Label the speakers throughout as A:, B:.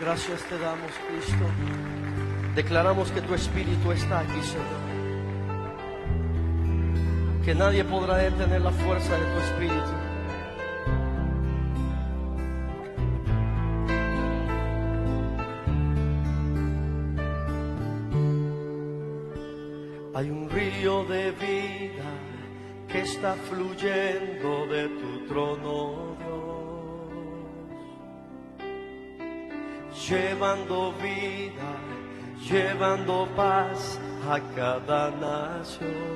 A: Gracias te damos, Cristo. Declaramos que tu Espíritu está aquí, Señor. Que nadie podrá detener la fuerza de tu Espíritu. Hay un río de vida que está fluyendo de tu trono, Dios, llevando vida, llevando paz a cada nación.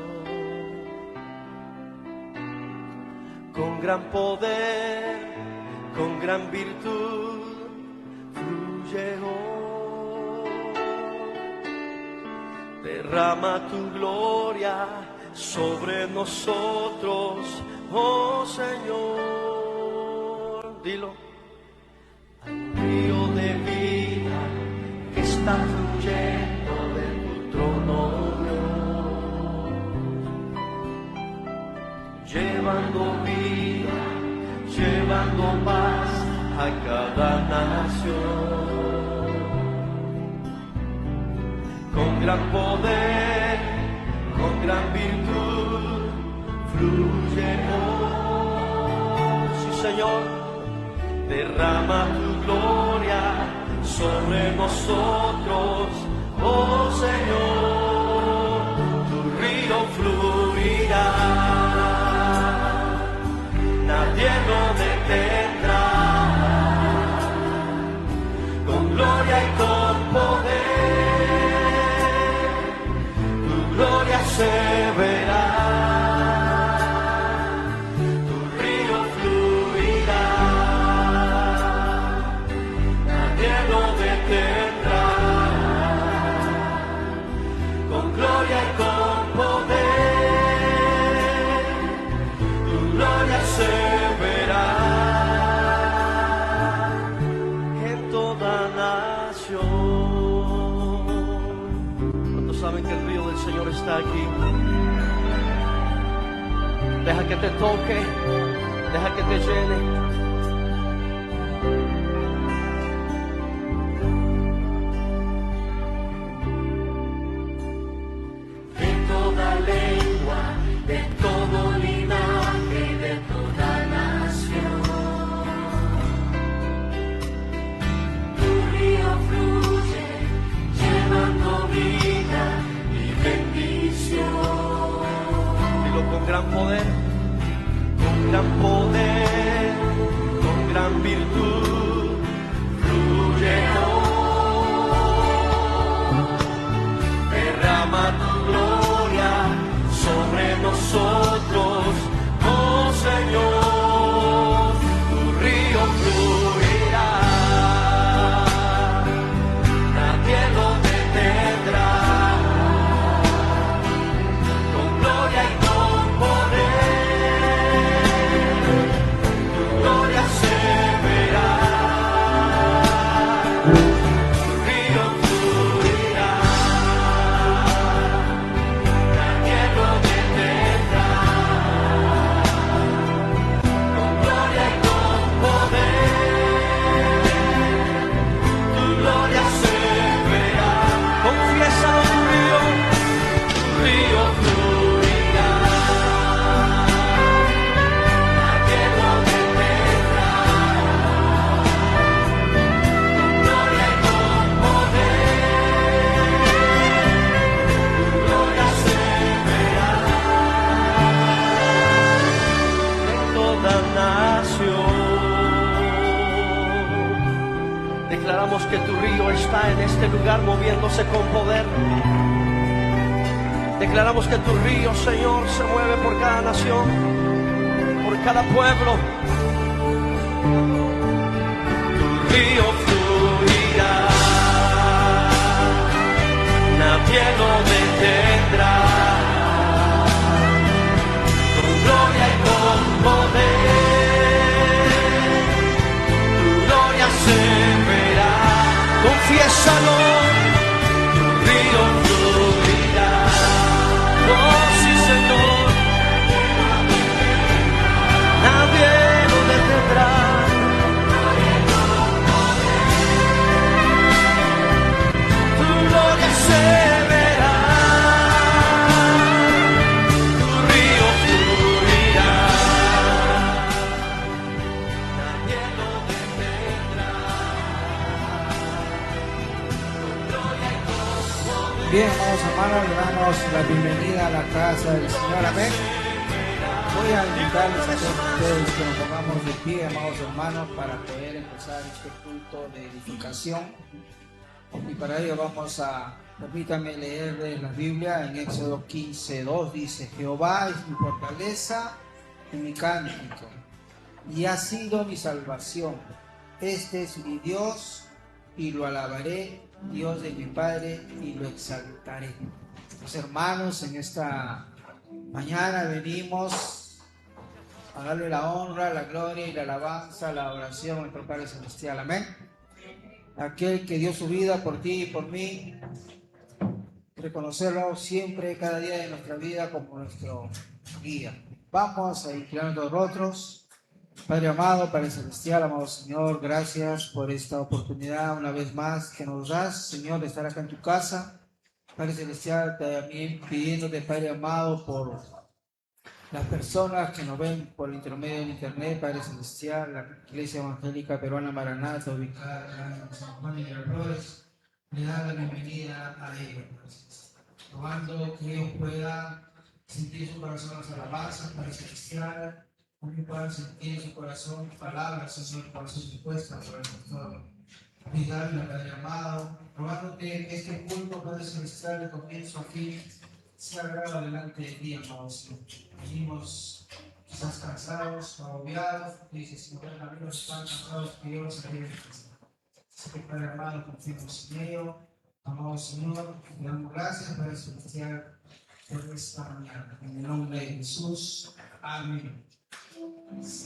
A: Con gran poder, con gran virtud, fluye hoy. Derrama tu gloria sobre nosotros, oh Señor. Dilo. Hay un río de vida que está fluyendo de tu trono, Dios, llevando vida, llevando paz a cada nación. Con gran poder, con gran virtud, fluye hoy. Sí, Señor, derrama tu gloria sobre nosotros, oh Señor. Tu río fluirá, nadie lo detendrá. Con gloria y con poder, gloria se verá, tu río fluirá, nadie lo detendrá. Con gloria y con poder, tu gloria se verá en toda nación. ¿Cuántos saben que el río del Señor está aquí? Deja que te toque, deja que te llene. De toda lengua, de todo linaje, de toda nación, tu río fluye, llevando vida y bendición. Dilo con gran poder, con gran poder, con gran virtud, fluye hoy. Derrama tu gloria sobre nosotros, oh Señor. Tu río fluirá, nadie lo detendrá. Con gloria y con poder, tu gloria se verá. Tu río fluirá, nadie lo detendrá. Con gloria y con poder, tu gloria se verá. Confiesa tu río fluirá, nadie lo detendrá. Con gloria y con poder, tu gloria se verá en toda nación. Declaramos que tu río está en este lugar moviéndose con poder. Declaramos que tu río, Señor, se mueve por cada nación, por cada pueblo. Tu río fluirá, nadie lo detendrá. Con gloria y con poder, tu gloria se verá. Confiésalo, tu río fluirá. Oh, sí, Señor, nadie lo detendrá.
B: Bien, amados hermanos, le damos la bienvenida a la casa del Señor. Amén. Voy a invitarles a todos ustedes que nos pongamos de pie, amados hermanos, para poder empezar este culto de edificación. Y para ello permítanme leerles la Biblia en Éxodo 15:2. Dice: Jehová es mi fortaleza y mi cántico, y ha sido mi salvación. Este es mi Dios, y lo alabaré, Dios de mi Padre, y lo exaltaré. Los hermanos, en esta mañana venimos a darle la honra, la gloria y la alabanza, la oración a nuestro Padre Celestial. Amén. Aquel que dio su vida por ti y por mí, reconocerlo siempre, cada día de nuestra vida, como nuestro guía. Vamos a inclinar los rostros. Padre amado, Padre Celestial, amado Señor, gracias por esta oportunidad una vez más que nos das, Señor, de estar acá en tu casa. Padre Celestial, también pidiéndote, Padre amado, por las personas que nos ven por el intermedio del internet, Padre Celestial, la Iglesia Evangélica Peruana Maranata, ubicada en San Juan de Miraflores, le da la bienvenida a ellos, rogando que ellos puedan sentir su corazón las alabanzas, Padre Celestial, que puedan sentir en su corazón palabras, Señor, para sus respuestas por el pastor. Cuidarle, Padre amado, rogándote que este culto, Padre Celestial, de comienzo a fin, sea grabado delante de ti, amado Señor. Venimos quizás cansados, agobiados, dices, Señor, amigos están cansados, que yo los haré descansar. Así que, Padre amado, confiemos en ello. Amado Señor, te damos gracias, Padre Celestial, por esta mañana. En el nombre de Jesús, amén.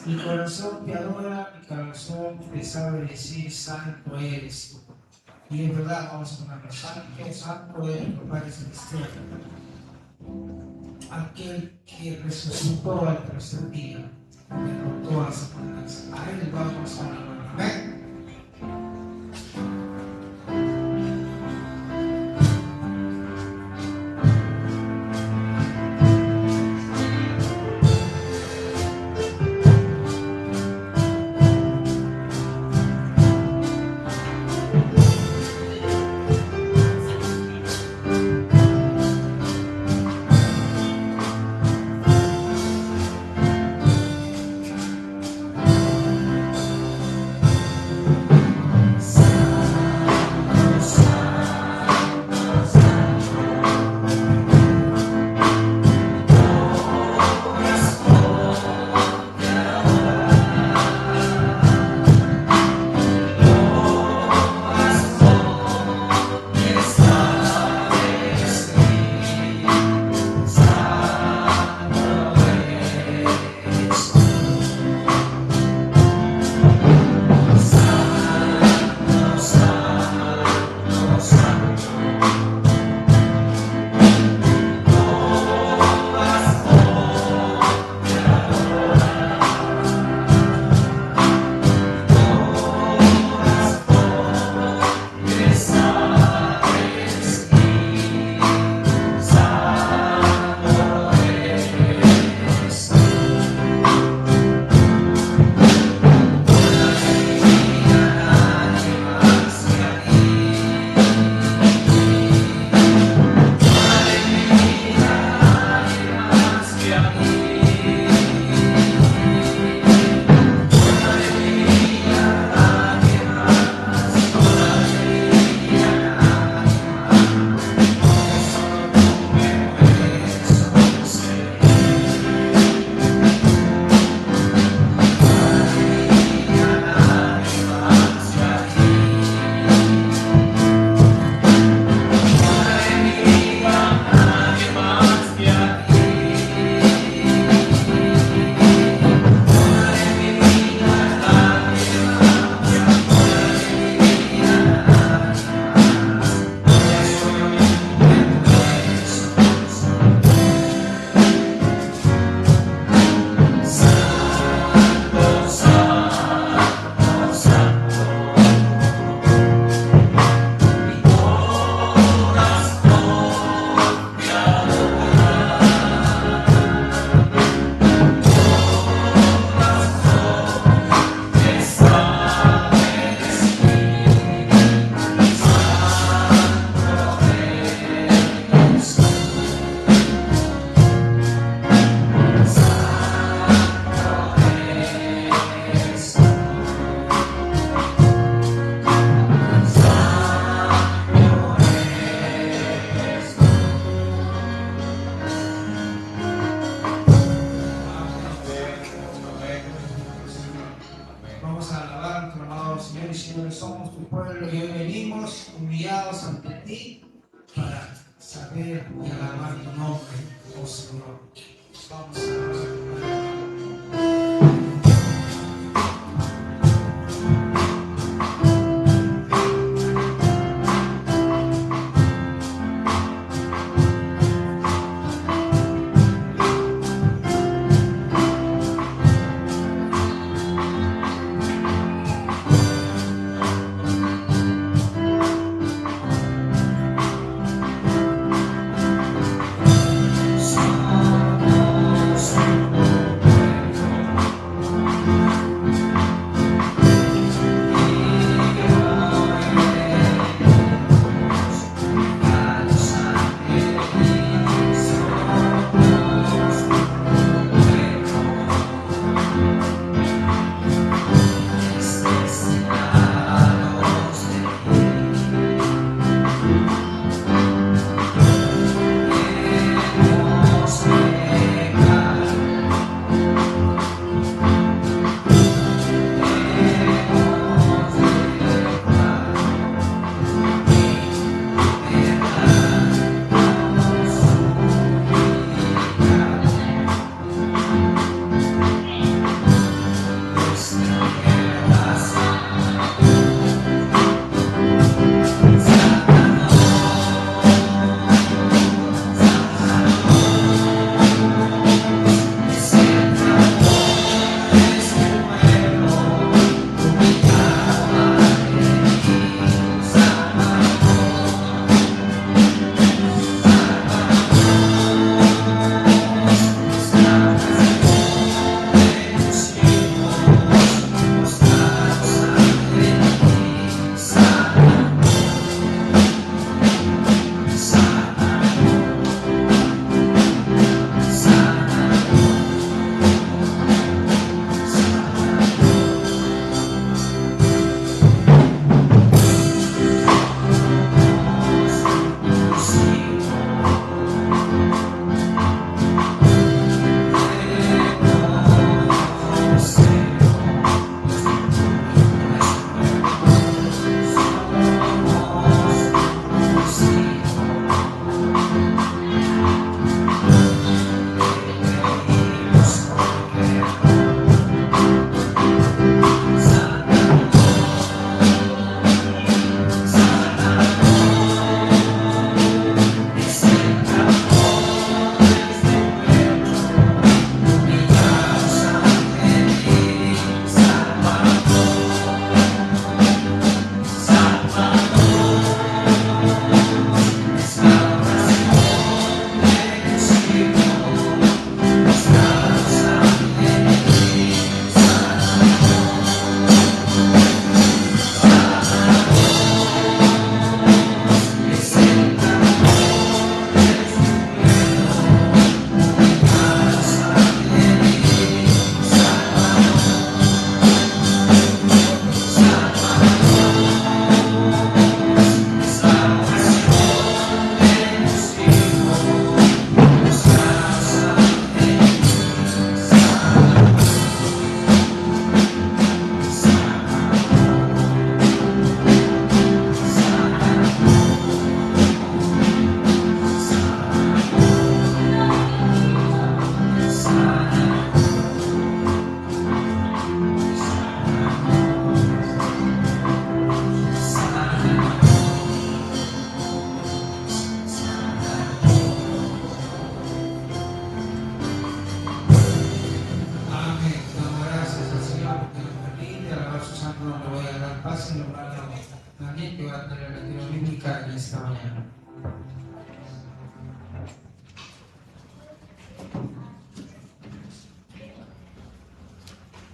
B: Mi corazón te adora, mi corazón te sabe decir, santo eres. Y es verdad, vamos a ponerlo, santo eres, Padre Celestial. Aquel que resucitó al tercer día, derrotó a Satanás. A él vamos a alabar. Amén. Señor, somos tu pueblo y hoy venimos humillados ante ti para saber y alabar tu nombre, oh Señor. Vamos a alabar.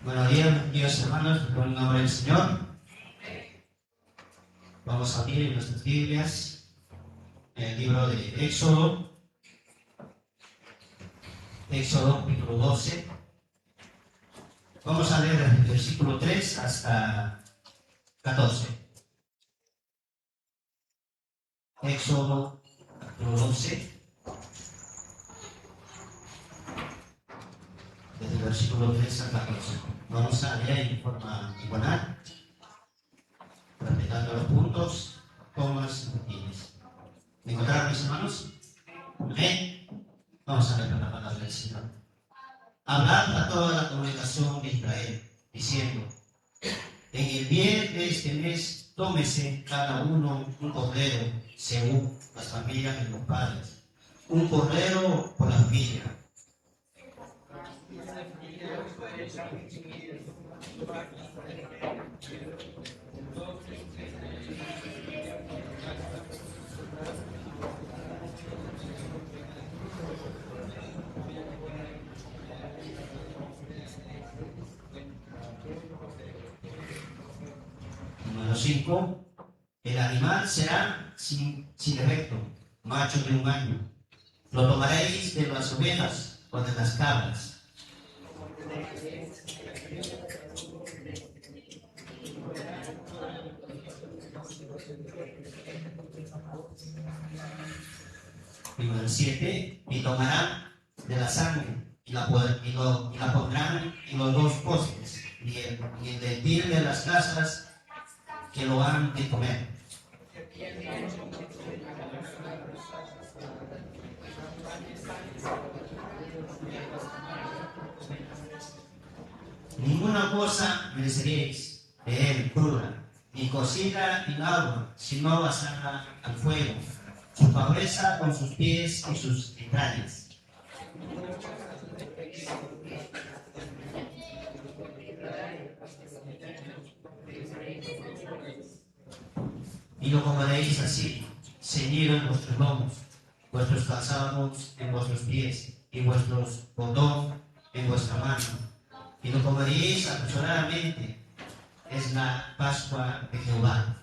C: Buenos días, queridos hermanos, por el nombre del Señor. Vamos a abrir en nuestras Biblias el libro de Éxodo, capítulo 12. Vamos a leer desde el versículo 3 hasta 14. Éxodo, capítulo 12. Desde el versículo 3 al 14. Vamos a leer en forma igual. respetando los puntos, comas y tienes. ¿Me encontraron, mis hermanos? Amén. Vamos a ver la palabra del Señor. Hablad a toda la congregación de Israel, diciendo: en el día de este mes, tómese cada uno un cordero, según las familias de los padres. Un cordero por la familia. Número 5. El animal será sin defecto, macho de un año. Lo tomaréis de las ovejas o de las cabras. Número 7. Y tomarán de la sangre y la pondrán en los dos postes y el del pie de las casas que lo han de comer. Ninguna cosa mereceréis de él cruda, ni cocida en agua, sino asada al fuego, su cabeza con sus pies y sus entrañas. Y lo comeréis así, ceñido en vuestros lomos, vuestros calzados en vuestros pies, y vuestros bordón en vuestra mano. Y lo comeréis apresuradamente, es la Pascua de Jehová.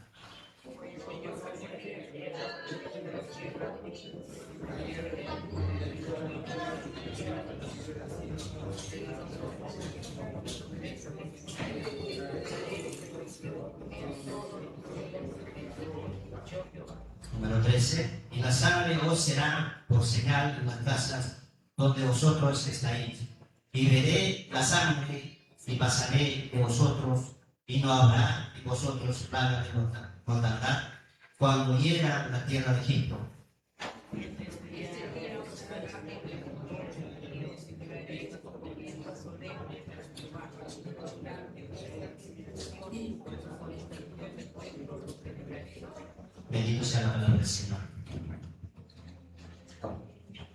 C: Número 13. Y la sangre os será por señal en las casas donde vosotros estáis. Y veré la sangre y pasaré de vosotros, y no habrá en vosotros plaga de mortandad cuando hiera la tierra de Egipto. Bendito sea la palabra del Señor.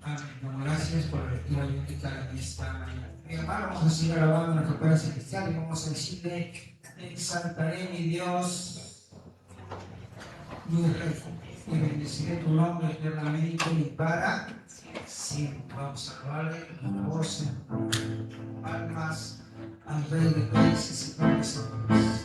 B: Amén. Bueno, gracias por la lectura bíblica en esta mañana. Mi hermano, vamos a seguir alabando nuestra Padre Celestial y vamos a decirle: exaltaré mi Dios, mi Rey, y bendeciré tu nombre eternamente y para siempre. Vamos a alabarle con voz, almas, al Rey de Reyes y Señor de Señores.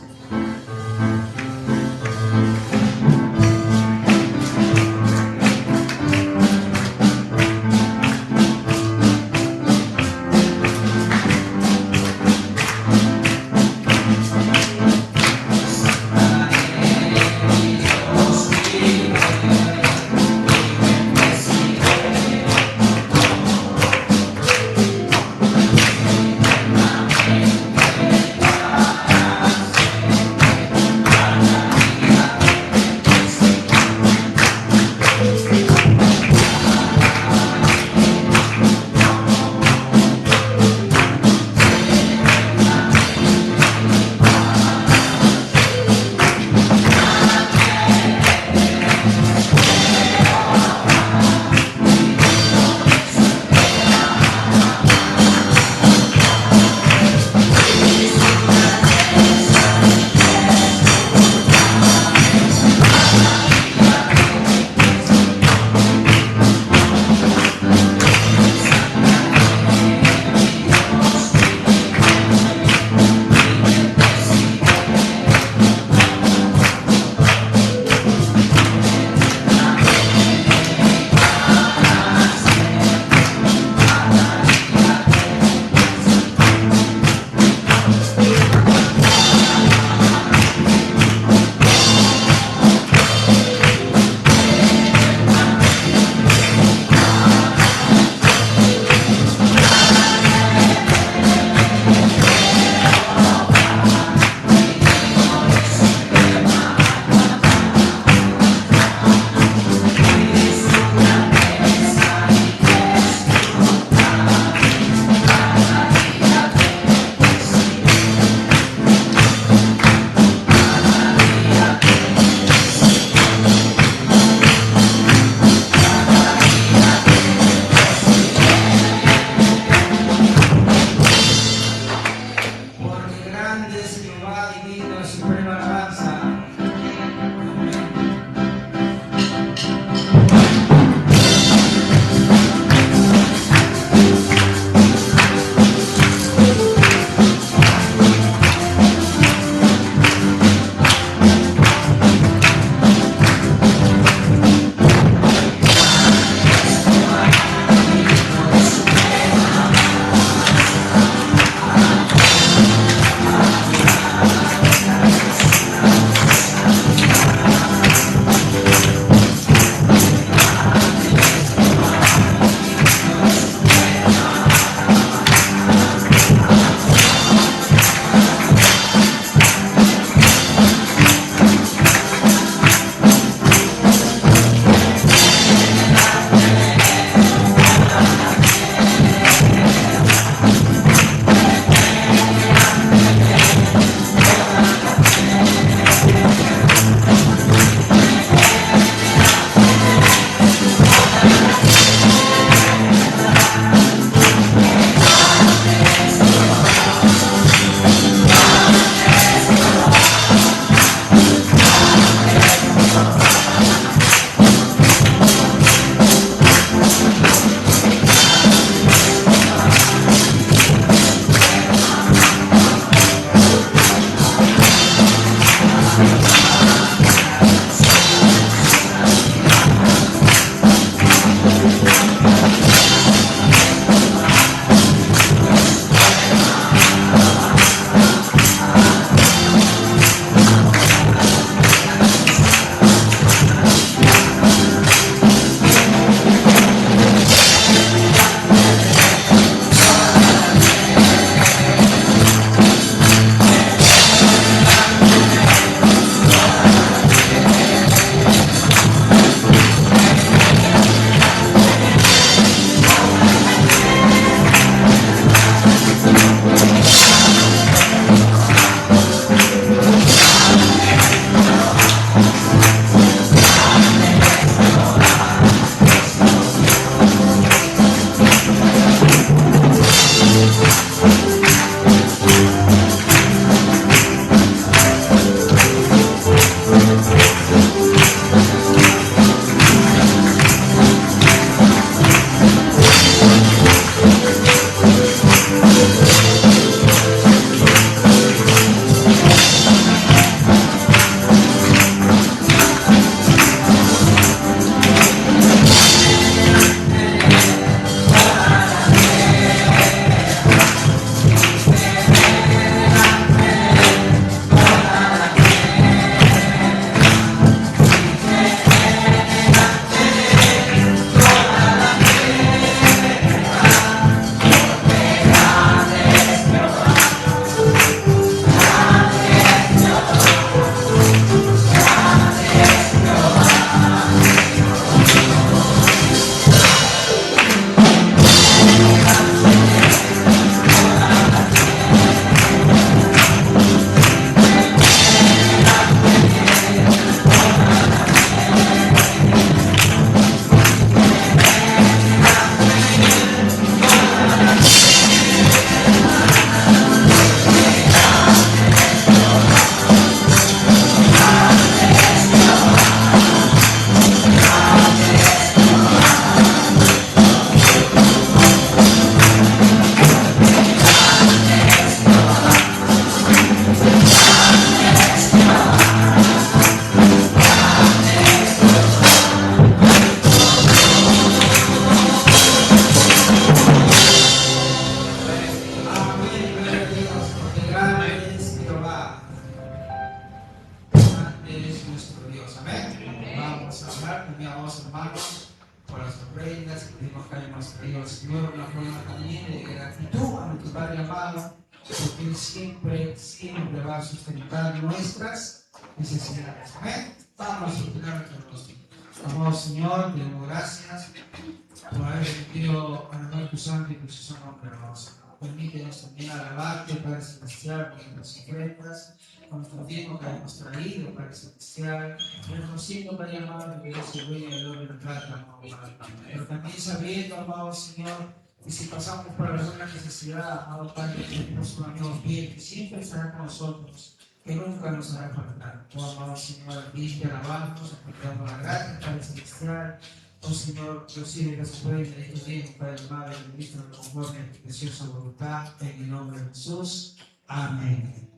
B: grande es Jehová y digno de suprema alabanza. Señor, una forma también de gratitud a nuestro Padre amado, porque Él siempre va a sustentar nuestras necesidades. Amén. Vamos a sustentar nuestros rostros. Amado Señor, te damos gracias por haber permitido alabar tu santo y precioso nombre, hermanos. Permítenos también alabarte, Padre Celestial, por nuestras ofrendas, con nuestro tiempo que hemos traído, Padre Celestial, reconociendo, Padre amado, que eres el dueño del oro y la plata, amado Padre. Pero también sabiendo, amado Señor, Y si pasamos por alguna necesidad, amado Padre, tenemos un amigo fiel que siempre estará con nosotros, que nunca nos hará faltar. Oh, amado Señor, aquí te alabamos, te damos la gracia, Padre Celestial. Oh Señor, recibe las ofrendas de estos días, Padre amado, y ministro conforme a tu preciosa voluntad, en el nombre de Jesús. Amén.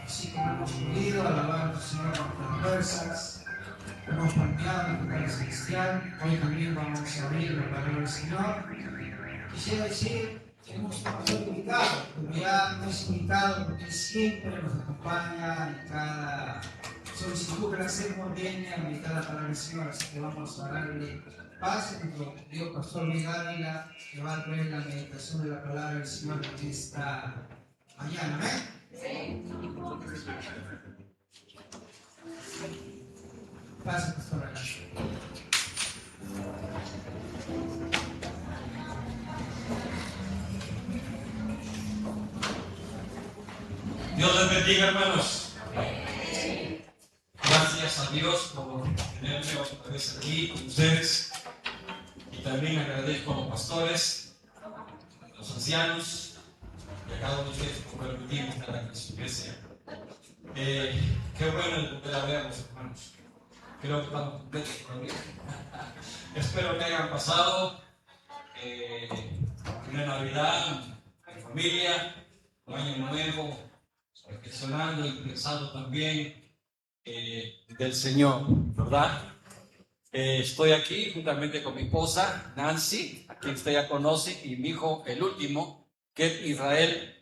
B: Así como hemos podido alabar al Señor con fuerzas, hemos cambiado en el celestial, hoy también vamos a abrir la palabra del Señor. Quisiera decir que hemos sido invitados, pero ya no es invitado porque siempre nos acompaña en cada solicitud que le hacemos, viene a meditar la palabra del Señor, así que vamos a darle paz a nuestro Dios Pastor Luis Ávila, que va a traer la meditación de la palabra del Señor en esta mañana. ¿Amén? Pasa, pastora.
D: Dios les bendiga, hermanos. Gracias a Dios por tenerme otra vez aquí con ustedes. Y también agradezco a los pastores, a los ancianos y a cada uno de ustedes por permitirme estar aquí en su iglesia. Qué bueno volver a verlos, hermanos. Creo que estamos completos todavía. Espero que hayan pasado una Navidad en familia, un año nuevo, reflexionando y pensando también del Señor, ¿verdad? Estoy aquí juntamente con mi esposa Nancy, a quien usted ya conoce, y mi hijo, el último, que es Israel.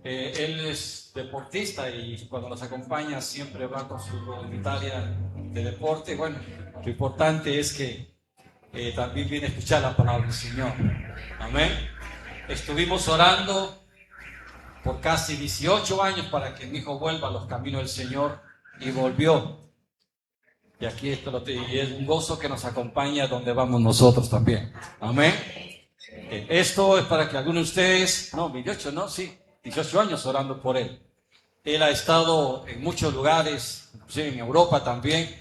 D: Él es deportista y cuando nos acompaña siempre va con su voluntaria de deporte. Bueno, lo importante es que también viene a escuchar la palabra del Señor. Amén. Estuvimos orando por casi 18 años para que mi hijo vuelva a los caminos del Señor y volvió. Y aquí y es un gozo que nos acompaña donde vamos nosotros también. Amén. Esto es para que algunos de ustedes, 18, ¿no? Sí, 18 años orando por él. Él ha estado en muchos lugares, inclusive en Europa también.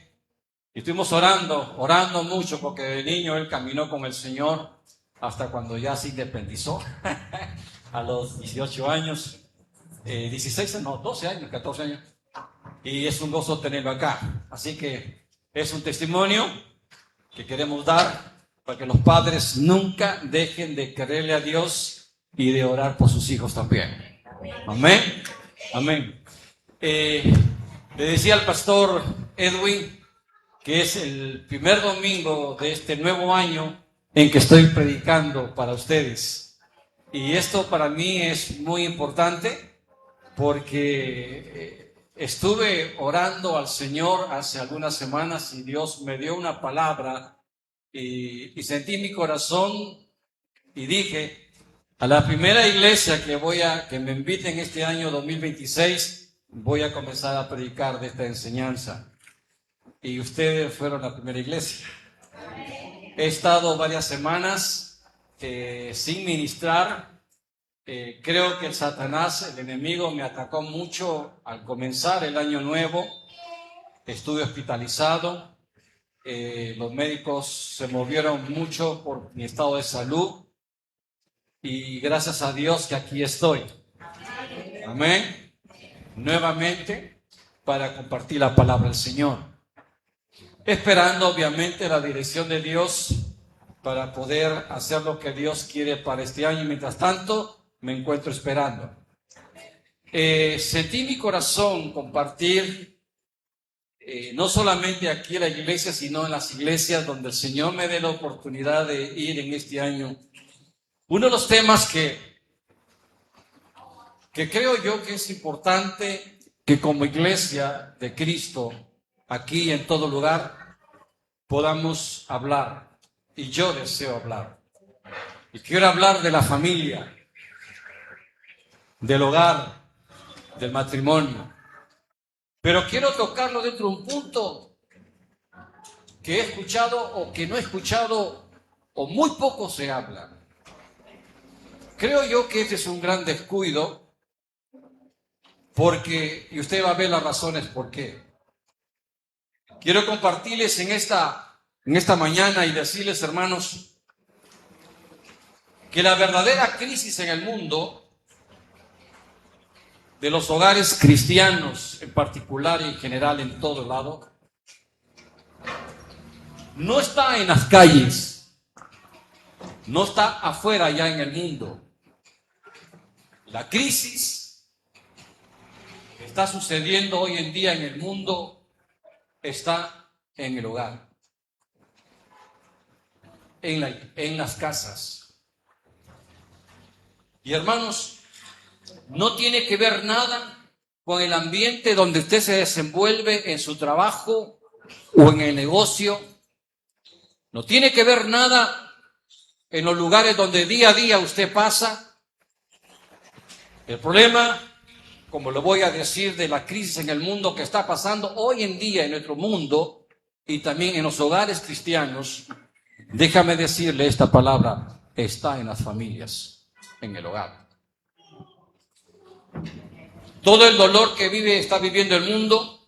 D: Y estuvimos orando mucho porque de niño él caminó con el Señor hasta cuando ya se independizó. A los 18 años, 12 años, 14 años. Y es un gozo tenerlo acá. Así que es un testimonio que queremos dar para que los padres nunca dejen de creerle a Dios y de orar por sus hijos también. Amén. Amén. Le decía al pastor Edwin que es el primer domingo de este nuevo año en que estoy predicando para ustedes. Y esto para mí es muy importante porque estuve orando al Señor hace algunas semanas y Dios me dio una palabra y sentí mi corazón y dije, a la primera iglesia que me inviten este año 2026, voy a comenzar a predicar de esta enseñanza. Y ustedes fueron la primera iglesia. He estado varias semanas sin ministrar. Creo que el Satanás, el enemigo, me atacó mucho al comenzar el año nuevo. Estuve hospitalizado. Los médicos se movieron mucho por mi estado de salud. Y gracias a Dios que aquí estoy. Amén. Nuevamente para compartir la palabra del Señor. Esperando obviamente la dirección de Dios para poder hacer lo que Dios quiere para este año. Y mientras tanto me encuentro esperando. Sentí mi corazón compartir no solamente aquí en la iglesia, sino en las iglesias donde el Señor me dé la oportunidad de ir en este año. Uno de los temas que que creo yo que es importante que como iglesia de Cristo, aquí y en todo lugar, podamos hablar. Y yo deseo hablar. Y quiero hablar de la familia, del hogar, del matrimonio. Pero quiero tocarlo dentro de un punto que he escuchado o que no he escuchado o muy poco se habla. Creo yo que este es un gran descuido porque, y usted va a ver las razones por qué. Quiero compartirles en esta mañana y decirles, hermanos, que la verdadera crisis en el mundo, de los hogares cristianos en particular y en general en todo lado, no está en las calles, no está afuera ya en el mundo. La crisis que está sucediendo hoy en día en el mundo está en el hogar, en las casas. Y hermanos, no tiene que ver nada con el ambiente donde usted se desenvuelve en su trabajo o en el negocio. No tiene que ver nada en los lugares donde día a día usted pasa. El problema, como lo voy a decir, de la crisis en el mundo que está pasando hoy en día en nuestro mundo y también en los hogares cristianos, déjame decirle esta palabra, está en las familias, en el hogar. Todo el dolor que está viviendo el mundo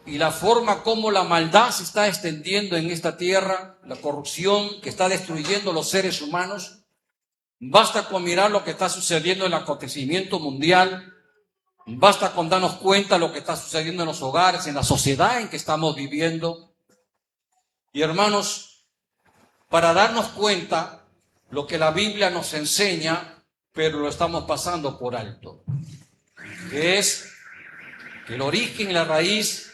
D: y la forma como la maldad se está extendiendo en esta tierra, la corrupción que está destruyendo los seres humanos, basta con mirar lo que está sucediendo en el acontecimiento mundial, basta con darnos cuenta de lo que está sucediendo en los hogares, en la sociedad en que estamos viviendo. Y hermanos, para darnos cuenta lo que la Biblia nos enseña, pero lo estamos pasando por alto, que es que el origen y la raíz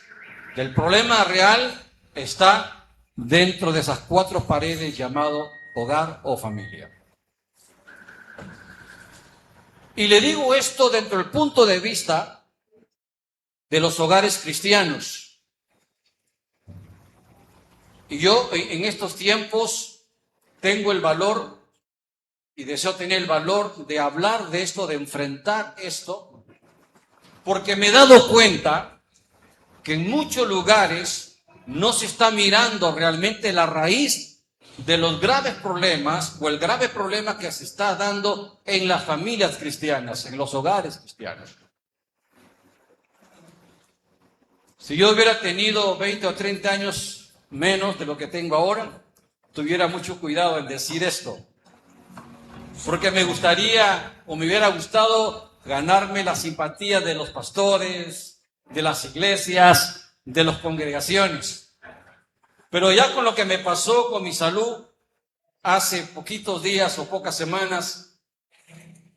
D: del problema real está dentro de esas cuatro paredes llamado hogar o familia. Y le digo esto dentro del punto de vista de los hogares cristianos. Y yo en estos tiempos tengo el valor y deseo tener el valor de hablar de esto, de enfrentar esto, porque me he dado cuenta que en muchos lugares no se está mirando realmente la raíz de los graves problemas o el grave problema que se está dando en las familias cristianas, en los hogares cristianos. Si yo hubiera tenido 20 o 30 años menos de lo que tengo ahora, tuviera mucho cuidado en decir esto, porque me gustaría o me hubiera gustado ganarme la simpatía de los pastores, de las iglesias, de las congregaciones. Pero ya con lo que me pasó con mi salud hace poquitos días o pocas semanas,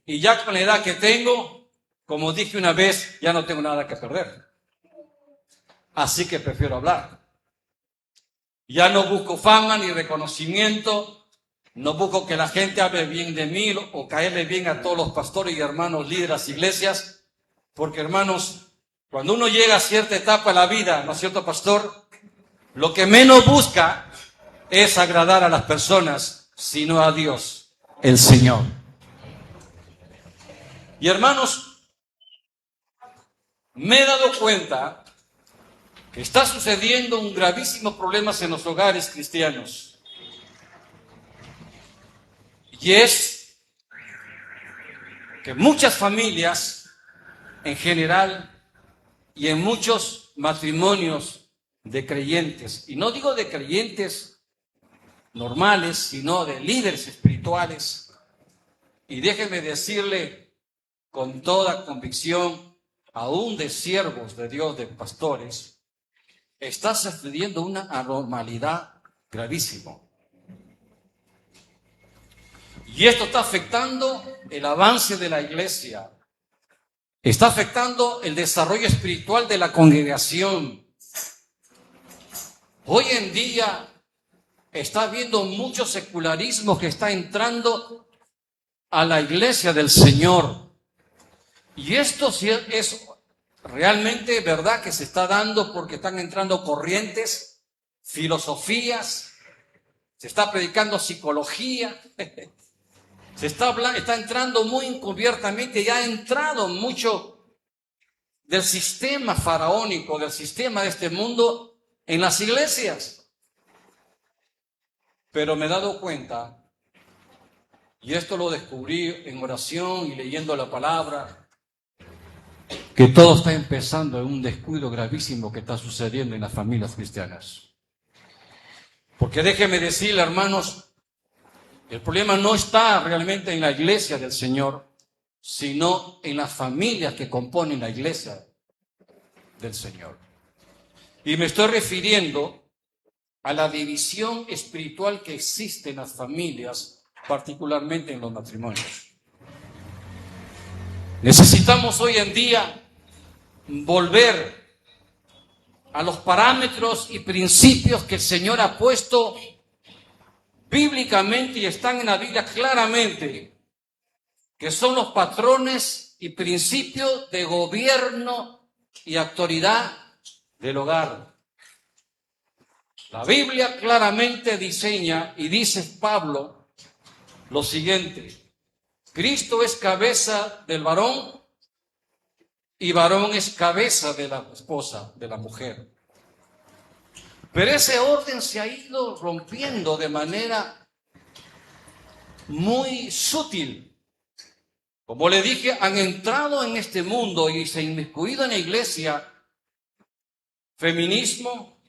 D: y ya con la edad que tengo, como dije una vez, ya no tengo nada que perder. Así que prefiero hablar. Ya no busco fama ni reconocimiento, no busco que la gente hable bien de mí o caerle bien a todos los pastores y hermanos líderes de las iglesias, porque hermanos, cuando uno llega a cierta etapa de la vida, ¿no es cierto, pastor? Lo que menos busca es agradar a las personas, sino a Dios, el Señor. Y hermanos, me he dado cuenta que está sucediendo un gravísimo problema en los hogares cristianos. Y es que muchas familias, en general, y en muchos matrimonios de creyentes, y no digo de creyentes normales, sino de líderes espirituales, y déjeme decirle con toda convicción, aún de siervos de Dios, de pastores, está sucediendo una anormalidad gravísima. Y esto está afectando el avance de la iglesia, está afectando el desarrollo espiritual de la congregación. Hoy en día está habiendo mucho secularismo que está entrando a la iglesia del Señor. Y esto sí es realmente verdad que se está dando porque están entrando corrientes, filosofías, se está predicando psicología, está entrando muy encubiertamente, ya ha entrado mucho del sistema faraónico, del sistema de este mundo en las iglesias. Pero me he dado cuenta, y esto lo descubrí en oración y leyendo la palabra, que todo está empezando en un descuido gravísimo que está sucediendo en las familias cristianas. Porque déjenme decirle, hermanos, el problema no está realmente en la iglesia del Señor, sino en las familias que componen la iglesia del Señor. Y me estoy refiriendo a la división espiritual que existe en las familias, particularmente en los matrimonios. Necesitamos hoy en día volver a los parámetros y principios que el Señor ha puesto bíblicamente y están en la Biblia claramente, que son los patrones y principios de gobierno y autoridad del hogar. La Biblia claramente diseña y dice Pablo lo siguiente: Cristo es cabeza del varón y varón es cabeza de la esposa, de la mujer. Pero ese orden se ha ido rompiendo de manera muy sutil. Como le dije, han entrado en este mundo y se han inmiscuido en la iglesia feminismo,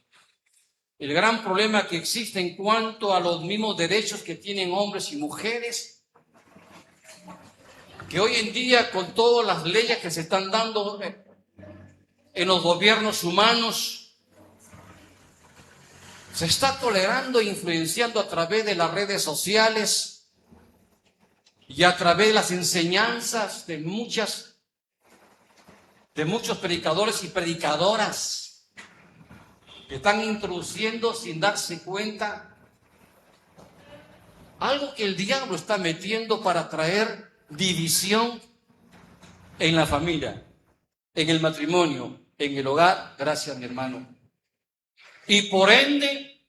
D: el gran problema que existe en cuanto a los mismos derechos que tienen hombres y mujeres, que hoy en día con todas las leyes que se están dando en los gobiernos humanos, se está tolerando e influenciando a través de las redes sociales y a través de las enseñanzas de muchos predicadores y predicadoras que están introduciendo sin darse cuenta algo que el diablo está metiendo para traer división en la familia, en el matrimonio, en el hogar. Gracias, mi hermano. Y por ende,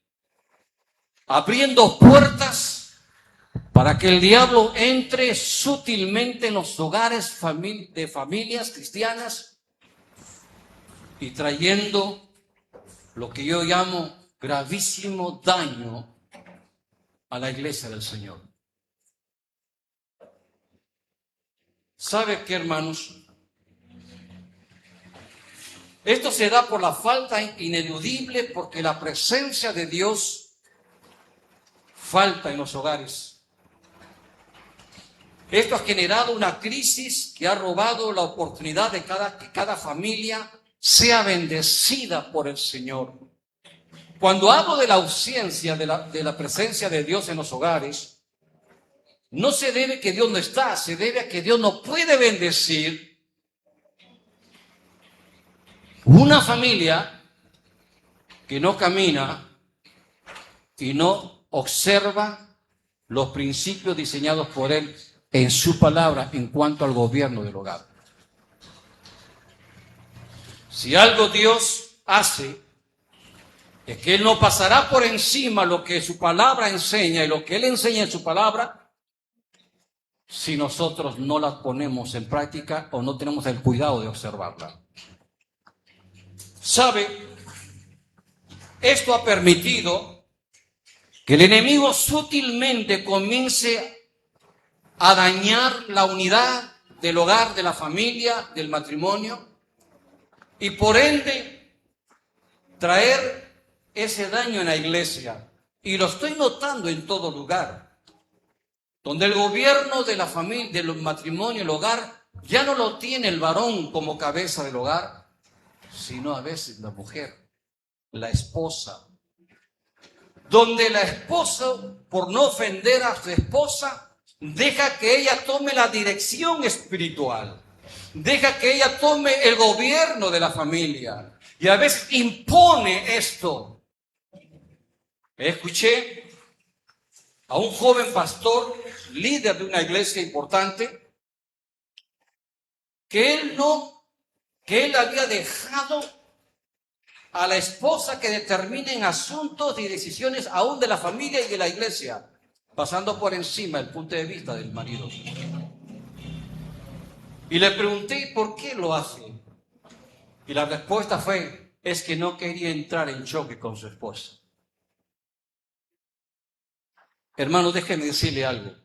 D: abriendo puertas para que el diablo entre sutilmente en los hogares de familias cristianas y trayendo lo que yo llamo gravísimo daño a la iglesia del Señor. ¿Sabe qué, hermanos? Esto se da por la falta ineludible, porque la presencia de Dios falta en los hogares. Esto ha generado una crisis que ha robado la oportunidad de que cada familia sea bendecida por el Señor. Cuando hablo de la ausencia de la presencia de Dios en los hogares, no se debe que Dios no está, se debe a que Dios no puede bendecir una familia que no camina y no observa los principios diseñados por Él en su palabra en cuanto al gobierno del hogar. Si algo Dios hace, es que Él no pasará por encima lo que su palabra enseña y lo que Él enseña en su palabra, si nosotros no la ponemos en práctica o no tenemos el cuidado de observarla. ¿Sabe? Esto ha permitido que el enemigo sutilmente comience a dañar la unidad del hogar, de la familia, del matrimonio, y por ende traer ese daño en la iglesia. Y lo estoy notando en todo lugar, donde el gobierno de la familia, del matrimonio, el hogar, ya no lo tiene el varón como cabeza del hogar, sino a veces la mujer, la esposa. Donde la esposa, por no ofender a su esposa, deja que ella tome la dirección espiritual, deja que ella tome el gobierno de la familia y a veces impone esto. Escuché a un joven pastor, líder de una iglesia importante, que él había dejado a la esposa que determine en asuntos y decisiones aún de la familia y de la iglesia, pasando por encima el punto de vista del marido. Y le pregunté por qué lo hace. Y la respuesta fue, es que no quería entrar en choque con su esposa. Hermano, déjeme decirle algo.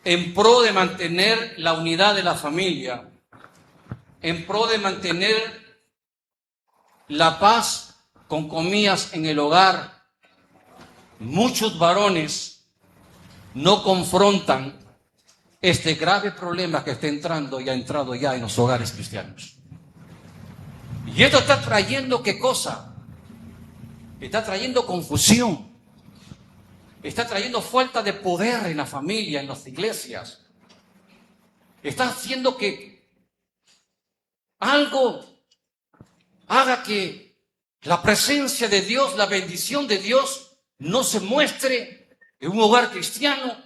D: En pro de mantener la unidad de la familia, en pro de mantener la paz, con comillas, en el hogar, muchos varones no confrontan este grave problema que está entrando y ha entrado ya en los hogares cristianos. Y esto está trayendo, ¿qué cosa? Está trayendo confusión. Está trayendo falta de poder en la familia, en las iglesias. Está haciendo que algo haga que la presencia de Dios, la bendición de Dios no se muestre en un hogar cristiano,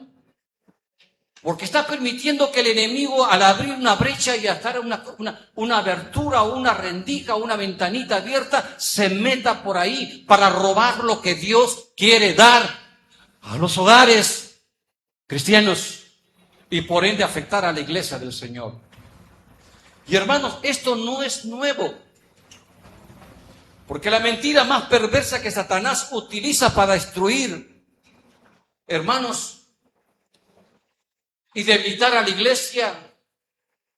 D: porque está permitiendo que el enemigo, al abrir una brecha y estar una abertura o una rendija o una ventanita abierta, se meta por ahí para robar lo que Dios quiere dar a los hogares cristianos y por ende afectar a la iglesia del Señor. Y hermanos, esto no es nuevo, porque la mentira más perversa que Satanás utiliza para destruir, hermanos, y debilitar a la iglesia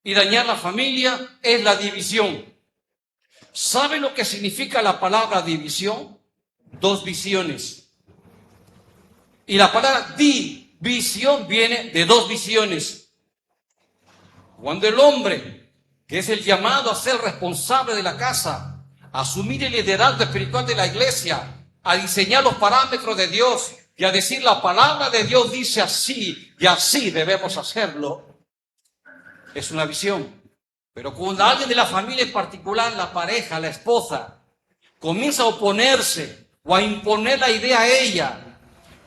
D: y dañar la familia es la división. ¿Sabe lo que significa la palabra división? Dos visiones. Y la palabra división viene de dos visiones. Cuando el hombre, que es el llamado a ser responsable de la casa, a asumir el liderazgo espiritual de la iglesia, a diseñar los parámetros de Dios y a decir la palabra de Dios dice así y así debemos hacerlo, es una visión. Pero cuando alguien de la familia en particular, la pareja, la esposa, comienza a oponerse o a imponer la idea a ella,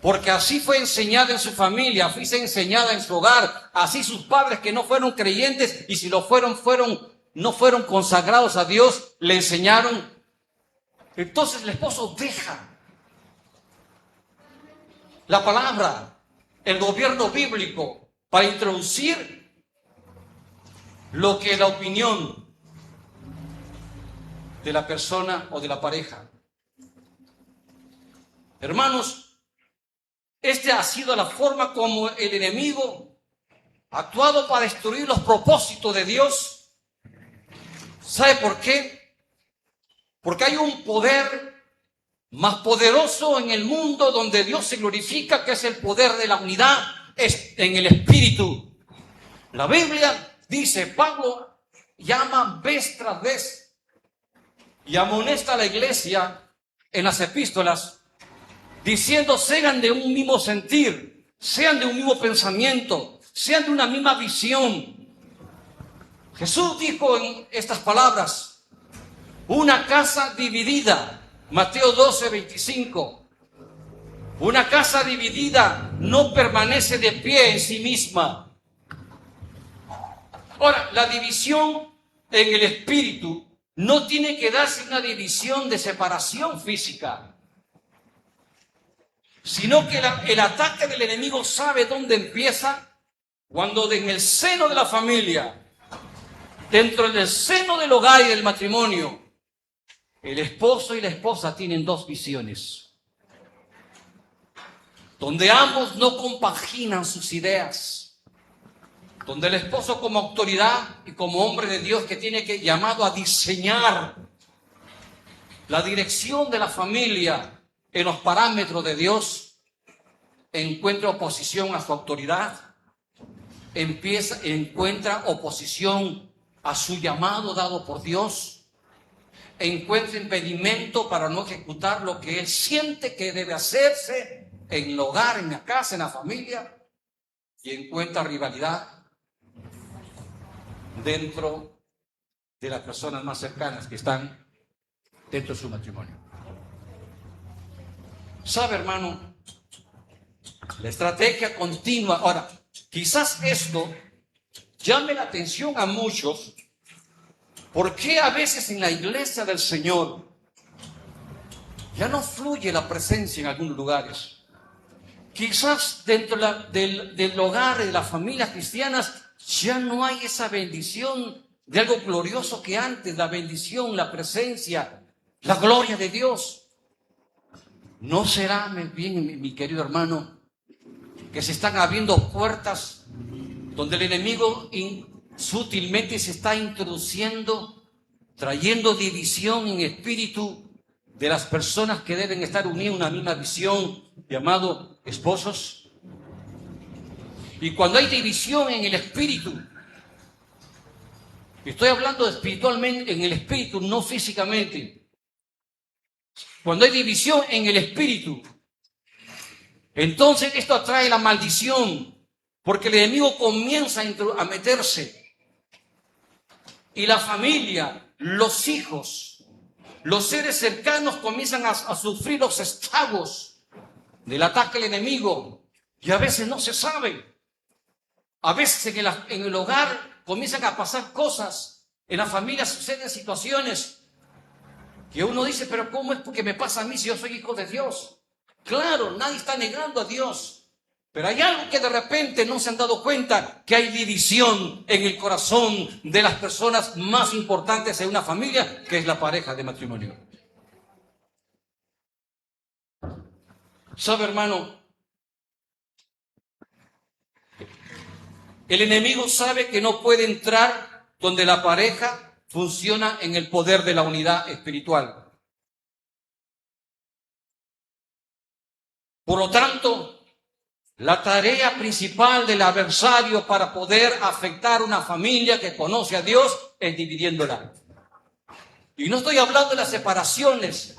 D: porque así fue enseñada en su familia, así fue enseñada en su hogar, así sus padres que no fueron creyentes y si lo no fueron consagrados a Dios, le enseñaron. Entonces el esposo deja la palabra, el gobierno bíblico, para introducir lo que es la opinión de la persona o de la pareja. Hermanos, esta ha sido la forma como el enemigo ha actuado para destruir los propósitos de Dios. ¿Sabe por qué? Porque hay un poder más poderoso en el mundo donde Dios se glorifica, que es el poder de la unidad, es en el Espíritu. La Biblia dice, Pablo llama vez tras vez y amonesta a la iglesia en las epístolas, diciendo, sean de un mismo sentir, sean de un mismo pensamiento, sean de una misma visión. Jesús dijo en estas palabras, una casa dividida, Mateo 12:25. Una casa dividida no permanece de pie en sí misma. Ahora, la división en el espíritu no tiene que darse una división de separación física, sino que el ataque del enemigo sabe dónde empieza, cuando en el seno de la familia, dentro del seno del hogar y del matrimonio, el esposo y la esposa tienen dos visiones, donde ambos no compaginan sus ideas, donde el esposo como autoridad y como hombre de Dios que tiene que llamado a diseñar la dirección de la familia en los parámetros de Dios, encuentra oposición a su autoridad, encuentra oposición a su llamado dado por Dios, encuentra impedimento para no ejecutar lo que él siente que debe hacerse en el hogar, en la casa, en la familia, y encuentra rivalidad dentro de las personas más cercanas que están dentro de su matrimonio. ¿Sabe, hermano? La estrategia continua. Ahora, Quizás esto llame la atención a muchos. ¿Por qué a veces en la iglesia del Señor ya no fluye la presencia en algunos lugares? Quizás dentro del hogar, de las familias cristianas, ya no hay esa bendición de algo glorioso que antes, la bendición, la presencia, la gloria de Dios. ¿No será bien, mi querido hermano, que se están abriendo puertas donde el enemigo sutilmente se está introduciendo, trayendo división en espíritu de las personas que deben estar unidas en una misma visión, llamado esposos? Y cuando hay división en el espíritu, estoy hablando espiritualmente, en el espíritu, no físicamente. Cuando hay división en el espíritu, entonces esto atrae la maldición, porque el enemigo comienza a meterse. Y la familia, los hijos, los seres cercanos comienzan a sufrir los estragos del ataque del enemigo. Y a veces no se sabe. A veces en el hogar comienzan a pasar cosas. En la familia suceden situaciones que uno dice, pero ¿cómo es porque me pasa a mí si yo soy hijo de Dios? Claro, nadie está negando a Dios. Pero hay algo que de repente no se han dado cuenta, que hay división en el corazón de las personas más importantes en una familia, que es la pareja de matrimonio. ¿Sabe, hermano? El enemigo sabe que no puede entrar donde la pareja funciona en el poder de la unidad espiritual. Por lo tanto, la tarea principal del adversario para poder afectar una familia que conoce a Dios es dividiéndola. Y no estoy hablando de las separaciones,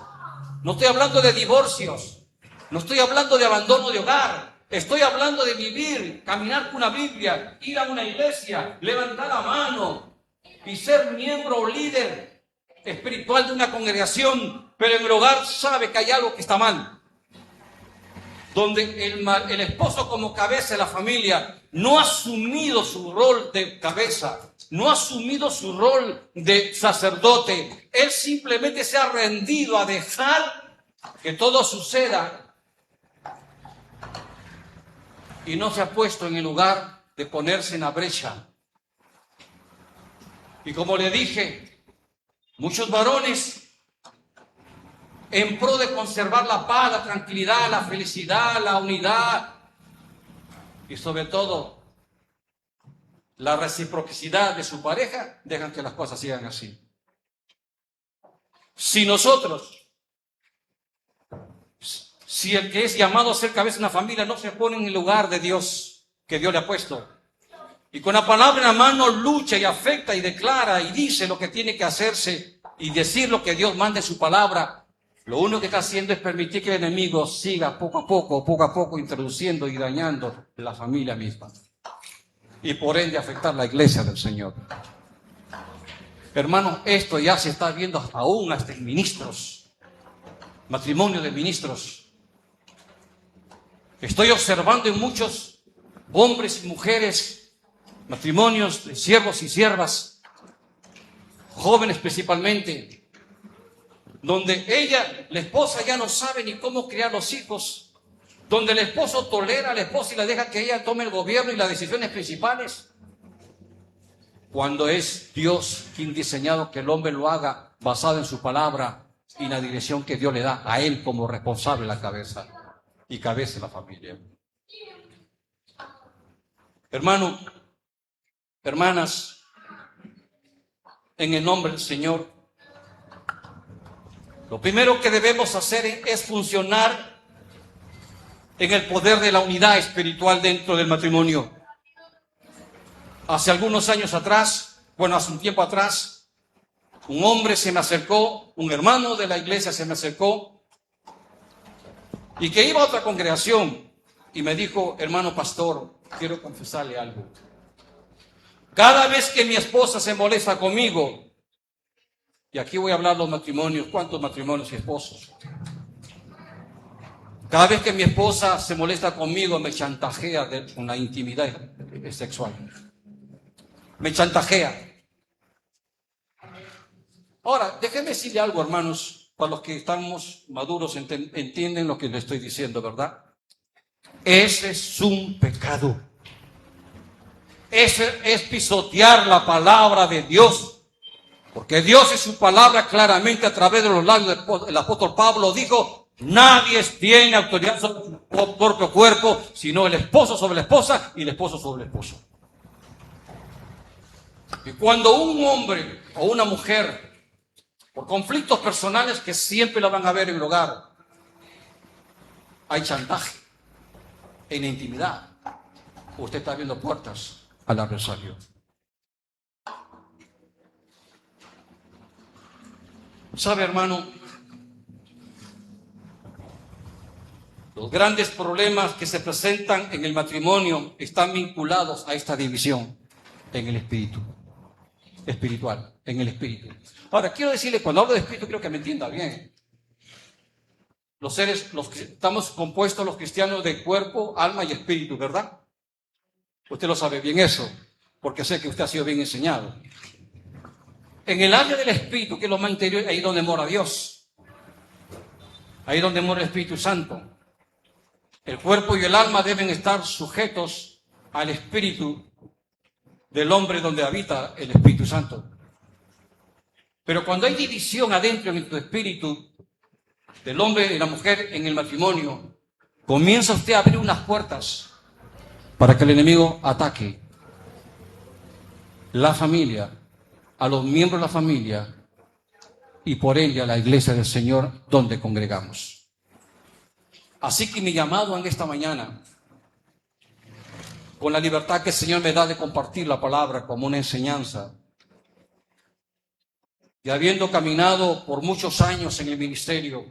D: no estoy hablando de divorcios, no estoy hablando de abandono de hogar. Estoy hablando de vivir, caminar con una Biblia, ir a una iglesia, levantar la mano y ser miembro o líder espiritual de una congregación, pero en el hogar sabe que hay algo que está mal. Donde el esposo como cabeza de la familia no ha asumido su rol de cabeza, no ha asumido su rol de sacerdote. Él simplemente se ha rendido a dejar que todo suceda y no se ha puesto en el lugar de ponerse en la brecha. Y como le dije, muchos varones, en pro de conservar la paz, la tranquilidad, la felicidad, la unidad y sobre todo la reciprocidad de su pareja, dejan que las cosas sigan así. Si el que es llamado a ser cabeza de una familia no se pone en el lugar de Dios, que Dios le ha puesto, y con la palabra en la mano lucha y afecta y declara y dice lo que tiene que hacerse y decir lo que Dios manda en su palabra, lo único que está haciendo es permitir que el enemigo siga poco a poco introduciendo y dañando la familia misma y por ende afectar la iglesia del Señor. Hermano, esto ya se está viendo aún hasta en ministros, matrimonio de ministros. Estoy observando en muchos hombres y mujeres, matrimonios de siervos y siervas, jóvenes principalmente, donde la esposa ya no sabe ni cómo criar los hijos, donde el esposo tolera a la esposa y la deja que ella tome el gobierno y las decisiones principales, cuando es Dios quien diseñado que el hombre lo haga basado en su palabra y la dirección que Dios le da a él como responsable de la cabeza y cabeza de la familia. Hermano, hermanas, en el nombre del Señor, lo primero que debemos hacer es funcionar en el poder de la unidad espiritual dentro del matrimonio. Hace algunos años atrás, hace un tiempo atrás, un hombre se me acercó, un hermano de la iglesia se me acercó y que iba a otra congregación y me dijo: hermano pastor, quiero confesarle algo. Cada vez que mi esposa se molesta conmigo, y aquí voy a hablar de los matrimonios, ¿cuántos matrimonios y esposos? Cada vez que mi esposa se molesta conmigo, me chantajea con la intimidad. sexual. Me chantajea. Ahora, déjenme decirle algo, hermanos, para los que estamos maduros entienden lo que le estoy diciendo, ¿verdad? Ese es un pecado. Ese es pisotear la palabra de Dios. Porque Dios en su palabra claramente a través de los labios del apóstol Pablo dijo: nadie tiene autoridad sobre su propio cuerpo, sino el esposo sobre la esposa y el esposo sobre el esposo. Y cuando un hombre o una mujer, por conflictos personales que siempre la van a ver en el hogar, hay chantaje en la intimidad, usted está abriendo puertas al adversario. ¿Sabe, hermano? Los grandes problemas que se presentan en el matrimonio están vinculados a esta división en el espíritu, espiritual, en el espíritu. Ahora, quiero decirle, cuando hablo de espíritu, quiero que me entienda bien. Los que estamos compuestos los cristianos de cuerpo, alma y espíritu, ¿verdad? Usted lo sabe bien eso, porque sé que usted ha sido bien enseñado. En el área del espíritu, que es lo más interior, ahí donde mora Dios. Ahí donde mora el Espíritu Santo. El cuerpo y el alma deben estar sujetos al espíritu del hombre donde habita el Espíritu Santo. Pero cuando hay división adentro en tu espíritu, del hombre y la mujer en el matrimonio, comienza usted a abrir unas puertas para que el enemigo ataque la familia, a los miembros de la familia y por ende a la iglesia del Señor donde congregamos. Así que mi llamado en esta mañana, con la libertad que el Señor me da de compartir la palabra como una enseñanza, y habiendo caminado por muchos años en el ministerio,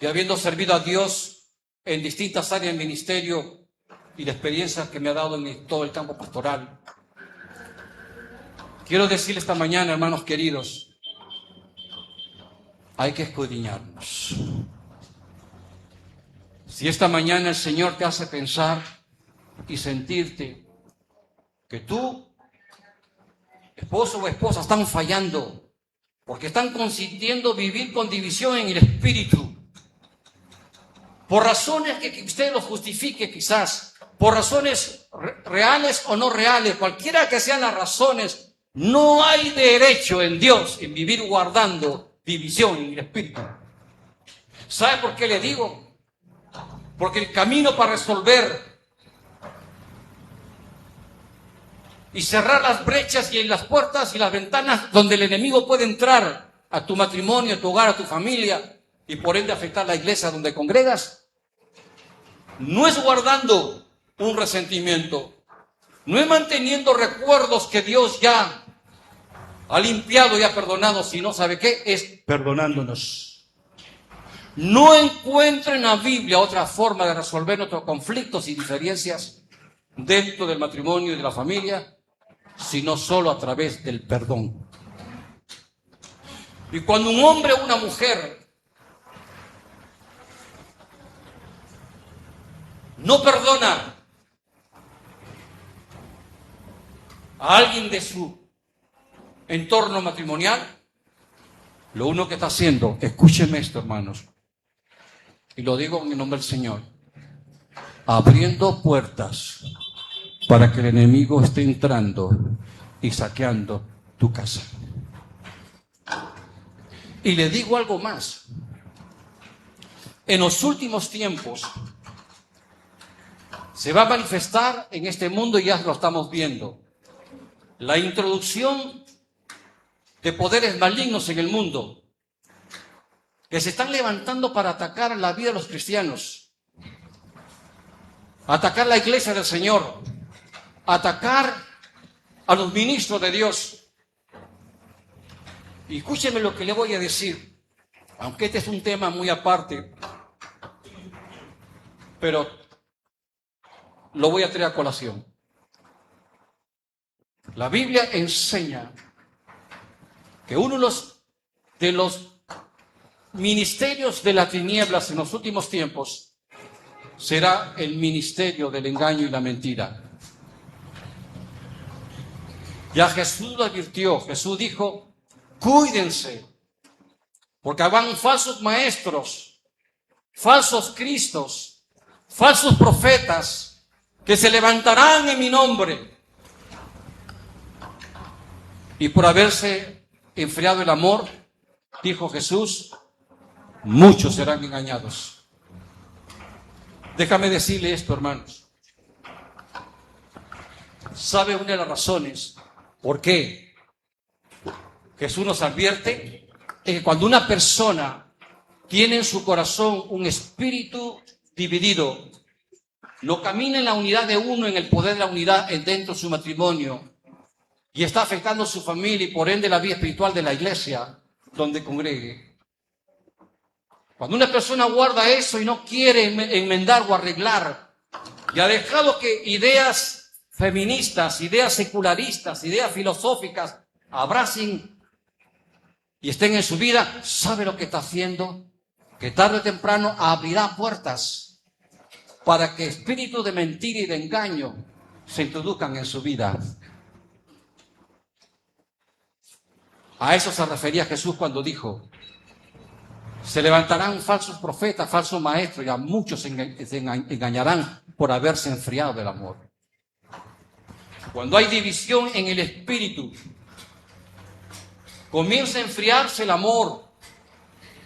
D: y habiendo servido a Dios en distintas áreas del ministerio y la experiencia que me ha dado en todo el campo pastoral, quiero decirle esta mañana, hermanos queridos, hay que escudriñarnos. Si esta mañana el Señor te hace pensar y sentirte que tú, esposo o esposa, están fallando porque están consintiendo vivir con división en el espíritu, por razones que usted lo justifique quizás, por razones reales o no reales, cualquiera que sean las razones, no hay derecho en Dios en vivir guardando división en el espíritu. ¿Sabe por qué le digo? Porque el camino para resolver y cerrar las brechas y las puertas y las ventanas donde el enemigo puede entrar a tu matrimonio, a tu hogar, a tu familia, y por ende afectar la iglesia donde congregas, no es guardando un resentimiento, no es manteniendo recuerdos que Dios ya ha limpiado y ha perdonado, sino, ¿sabe qué? Es perdonándonos. No encuentro en la Biblia otra forma de resolver nuestros conflictos y diferencias dentro del matrimonio y de la familia, sino solo a través del perdón. Y cuando un hombre o una mujer no perdona a alguien de su entorno matrimonial, lo único que está haciendo, escúcheme esto, hermanos, y lo digo en el nombre del Señor, abriendo puertas para que el enemigo esté entrando y saqueando tu casa. Y le digo algo más. En los últimos tiempos se va a manifestar en este mundo, y ya lo estamos viendo, la introducción de poderes malignos en el mundo que se están levantando para atacar la vida de los cristianos, atacar la iglesia del Señor, atacar a los ministros de Dios. Y escúcheme lo que le voy a decir, aunque este es un tema muy aparte, pero lo voy a traer a colación. La Biblia enseña que uno de los ministerios de las tinieblas en los últimos tiempos será el ministerio del engaño y la mentira. Ya Jesús lo advirtió, Jesús dijo, cuídense, porque habrán falsos maestros, falsos cristos, falsos profetas, que se levantarán en mi nombre. Y por haberse enfriado el amor, dijo Jesús, muchos serán engañados. Déjame decirle esto, hermanos. ¿Sabe una de las razones por qué Jesús nos advierte? Es que cuando una persona tiene en su corazón un espíritu dividido, no camina en la unidad de uno, en el poder de la unidad dentro de su matrimonio, y está afectando a su familia y por ende la vida espiritual de la iglesia donde congregue. Cuando una persona guarda eso y no quiere enmendar o arreglar, y ha dejado que ideas feministas, ideas secularistas, ideas filosóficas abracen y estén en su vida, ¿sabe lo que está haciendo? Que tarde o temprano abrirá puertas para que espíritus de mentira y de engaño se introduzcan en su vida. A eso se refería Jesús cuando dijo, se levantarán falsos profetas, falsos maestros, y a muchos se engañarán por haberse enfriado del amor. Cuando hay división en el espíritu, comienza a enfriarse el amor,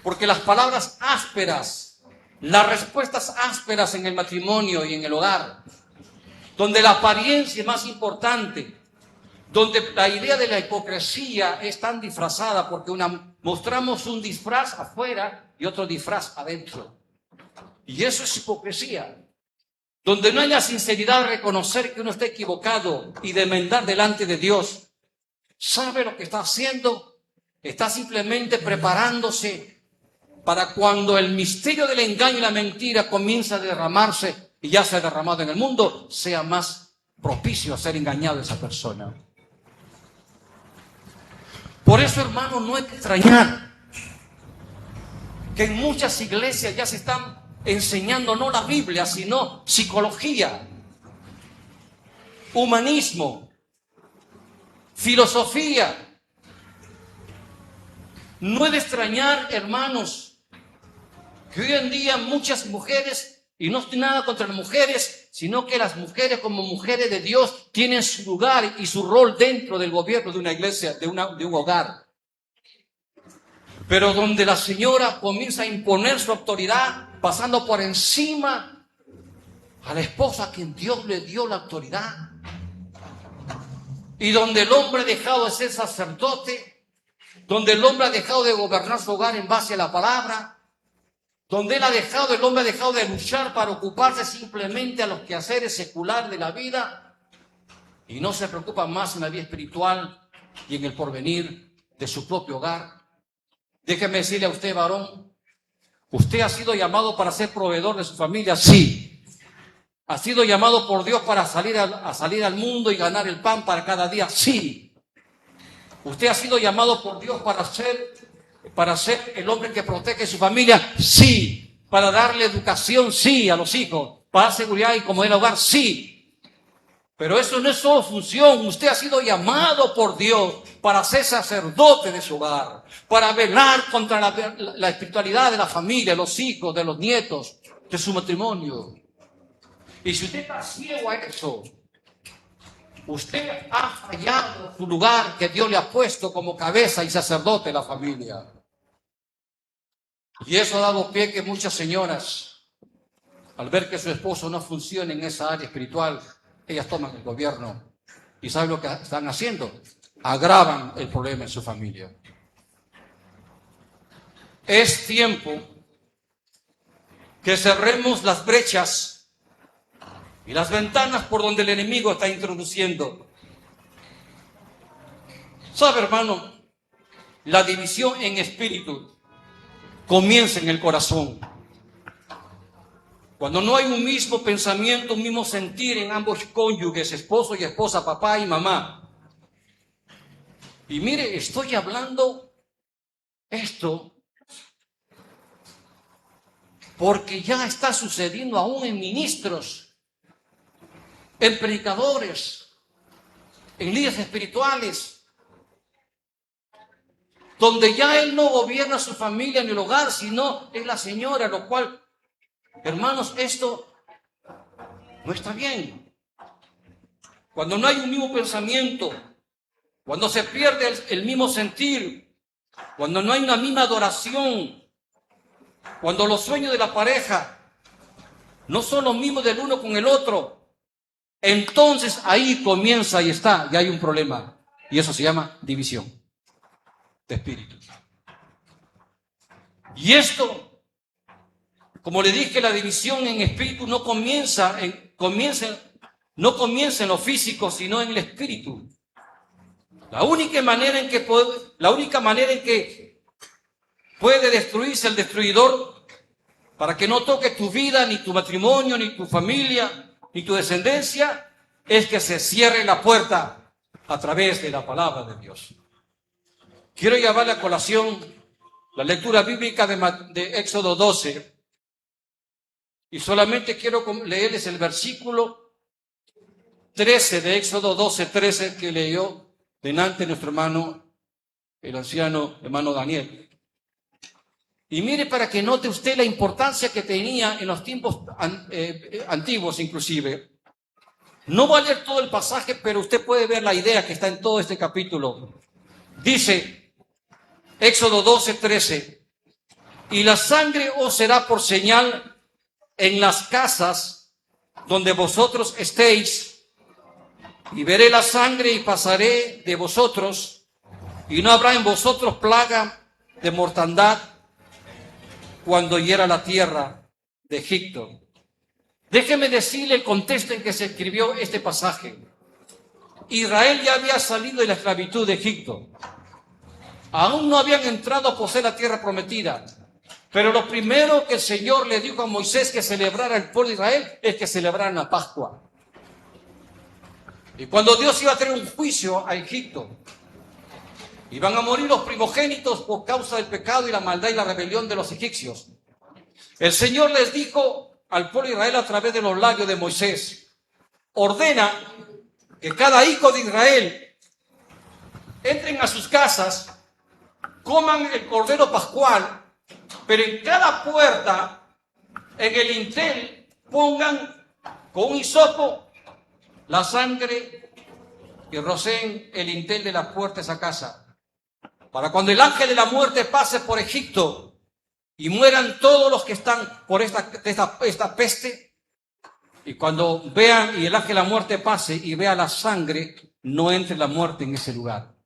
D: porque las palabras ásperas, las respuestas ásperas en el matrimonio y en el hogar, donde la apariencia es más importante, donde la idea de la hipocresía es tan disfrazada, porque mostramos un disfraz afuera y otro disfraz adentro. Y eso es hipocresía. Donde no hay la sinceridad de reconocer que uno está equivocado y de enmendar delante de Dios. ¿Sabe lo que está haciendo? Está simplemente preparándose para cuando el misterio del engaño y la mentira comienza a derramarse, y ya se ha derramado en el mundo, sea más propicio a ser engañado esa persona. Por eso, hermano, no hay que extrañar que en muchas iglesias ya se están enseñando no la Biblia, sino psicología, humanismo, filosofía. No es de extrañar, hermanos, que hoy en día muchas mujeres, y no estoy nada contra las mujeres, sino que las mujeres como mujeres de Dios tienen su lugar y su rol dentro del gobierno de una iglesia, de un hogar. Pero donde la señora comienza a imponer su autoridad, pasando por encima a la esposa a quien Dios le dio la autoridad. Y donde el hombre ha dejado de ser sacerdote, donde el hombre ha dejado de gobernar su hogar en base a la palabra, donde el hombre ha dejado de luchar para ocuparse simplemente a los quehaceres seculares de la vida y no se preocupa más en la vida espiritual y en el porvenir de su propio hogar. Déjeme decirle a usted, varón, ¿usted ha sido llamado para ser proveedor de su familia? Sí. ¿Ha sido llamado por Dios para salir al mundo y ganar el pan para cada día? Sí. ¿Usted ha sido llamado por Dios para ser el hombre que protege su familia? Sí. ¿Para darle educación? Sí, a los hijos. ¿Para dar seguridad y comodidad al hogar? Sí. Pero eso no es solo función. Usted ha sido llamado por Dios para ser sacerdote de su hogar, para velar contra la espiritualidad de la familia, de los hijos, de los nietos, de su matrimonio. Y si usted está ciego a eso, usted ha fallado su lugar que Dios le ha puesto como cabeza y sacerdote de la familia. Y eso ha dado pie que muchas señoras, al ver que su esposo no funciona en esa área espiritual, ellas toman el gobierno. ¿Y saben lo que están haciendo? Agravan el problema en su familia. Es tiempo que cerremos las brechas y las ventanas por donde el enemigo está introduciendo. ¿Sabe, hermano? La división en espíritu comienza en el corazón. Cuando no hay un mismo pensamiento, un mismo sentir en ambos cónyuges, esposo y esposa, papá y mamá. Y mire, estoy hablando esto
E: Porque ya está sucediendo aún en ministros, en predicadores, en líderes espirituales, donde ya él no gobierna su familia ni el hogar, sino es la señora, lo cual, hermanos, esto no está bien. Cuando no hay un mismo pensamiento, cuando se pierde el mismo sentir, cuando no hay una misma adoración, cuando los sueños de la pareja no son los mismos del uno con el otro, entonces ahí comienza y hay un problema. Y eso se llama división de espíritus. Y esto, como le dije, la división en espíritu no comienza en lo físico, sino en el espíritu. La única manera en que puede destruirse el destruidor, para que no toque tu vida, ni tu matrimonio, ni tu familia, ni tu descendencia, es que se cierre la puerta a través de la palabra de Dios. Quiero llevarle a colación la lectura bíblica de Éxodo 12, y solamente quiero leerles el versículo 13 de Éxodo 12, 13, que leyó delante nuestro hermano, el anciano hermano Daniel. Y mire, para que note usted la importancia que tenía en los tiempos antiguos inclusive. No voy a leer todo el pasaje, pero usted puede ver la idea que está en todo este capítulo. Dice, Éxodo 12, 13, y la sangre os será por señal en las casas donde vosotros estéis, y veré la sangre y pasaré de vosotros, y no habrá en vosotros plaga de mortandad cuando hiera la tierra de Egipto. Déjeme decirle el contexto en que se escribió este pasaje. Israel ya había salido de la esclavitud de Egipto. Aún no habían entrado a poseer la tierra prometida. Pero lo primero que el Señor le dijo a Moisés que celebrara el pueblo de Israel es que celebraran la Pascua. Y cuando Dios iba a tener un juicio a Egipto, iban a morir los primogénitos por causa del pecado y la maldad y la rebelión de los egipcios. El Señor les dijo al pueblo de Israel a través de los labios de Moisés: ordena que cada hijo de Israel entren a sus casas, coman el cordero pascual, pero en cada puerta, en el dintel, pongan con un hisopo la sangre y roceen el dintel de la puerta de esa casa. Para cuando el ángel de la muerte pase por Egipto y mueran todos los que están por esta peste, y cuando vean y el ángel de la muerte pase y vea la sangre, no entre la muerte en ese lugar.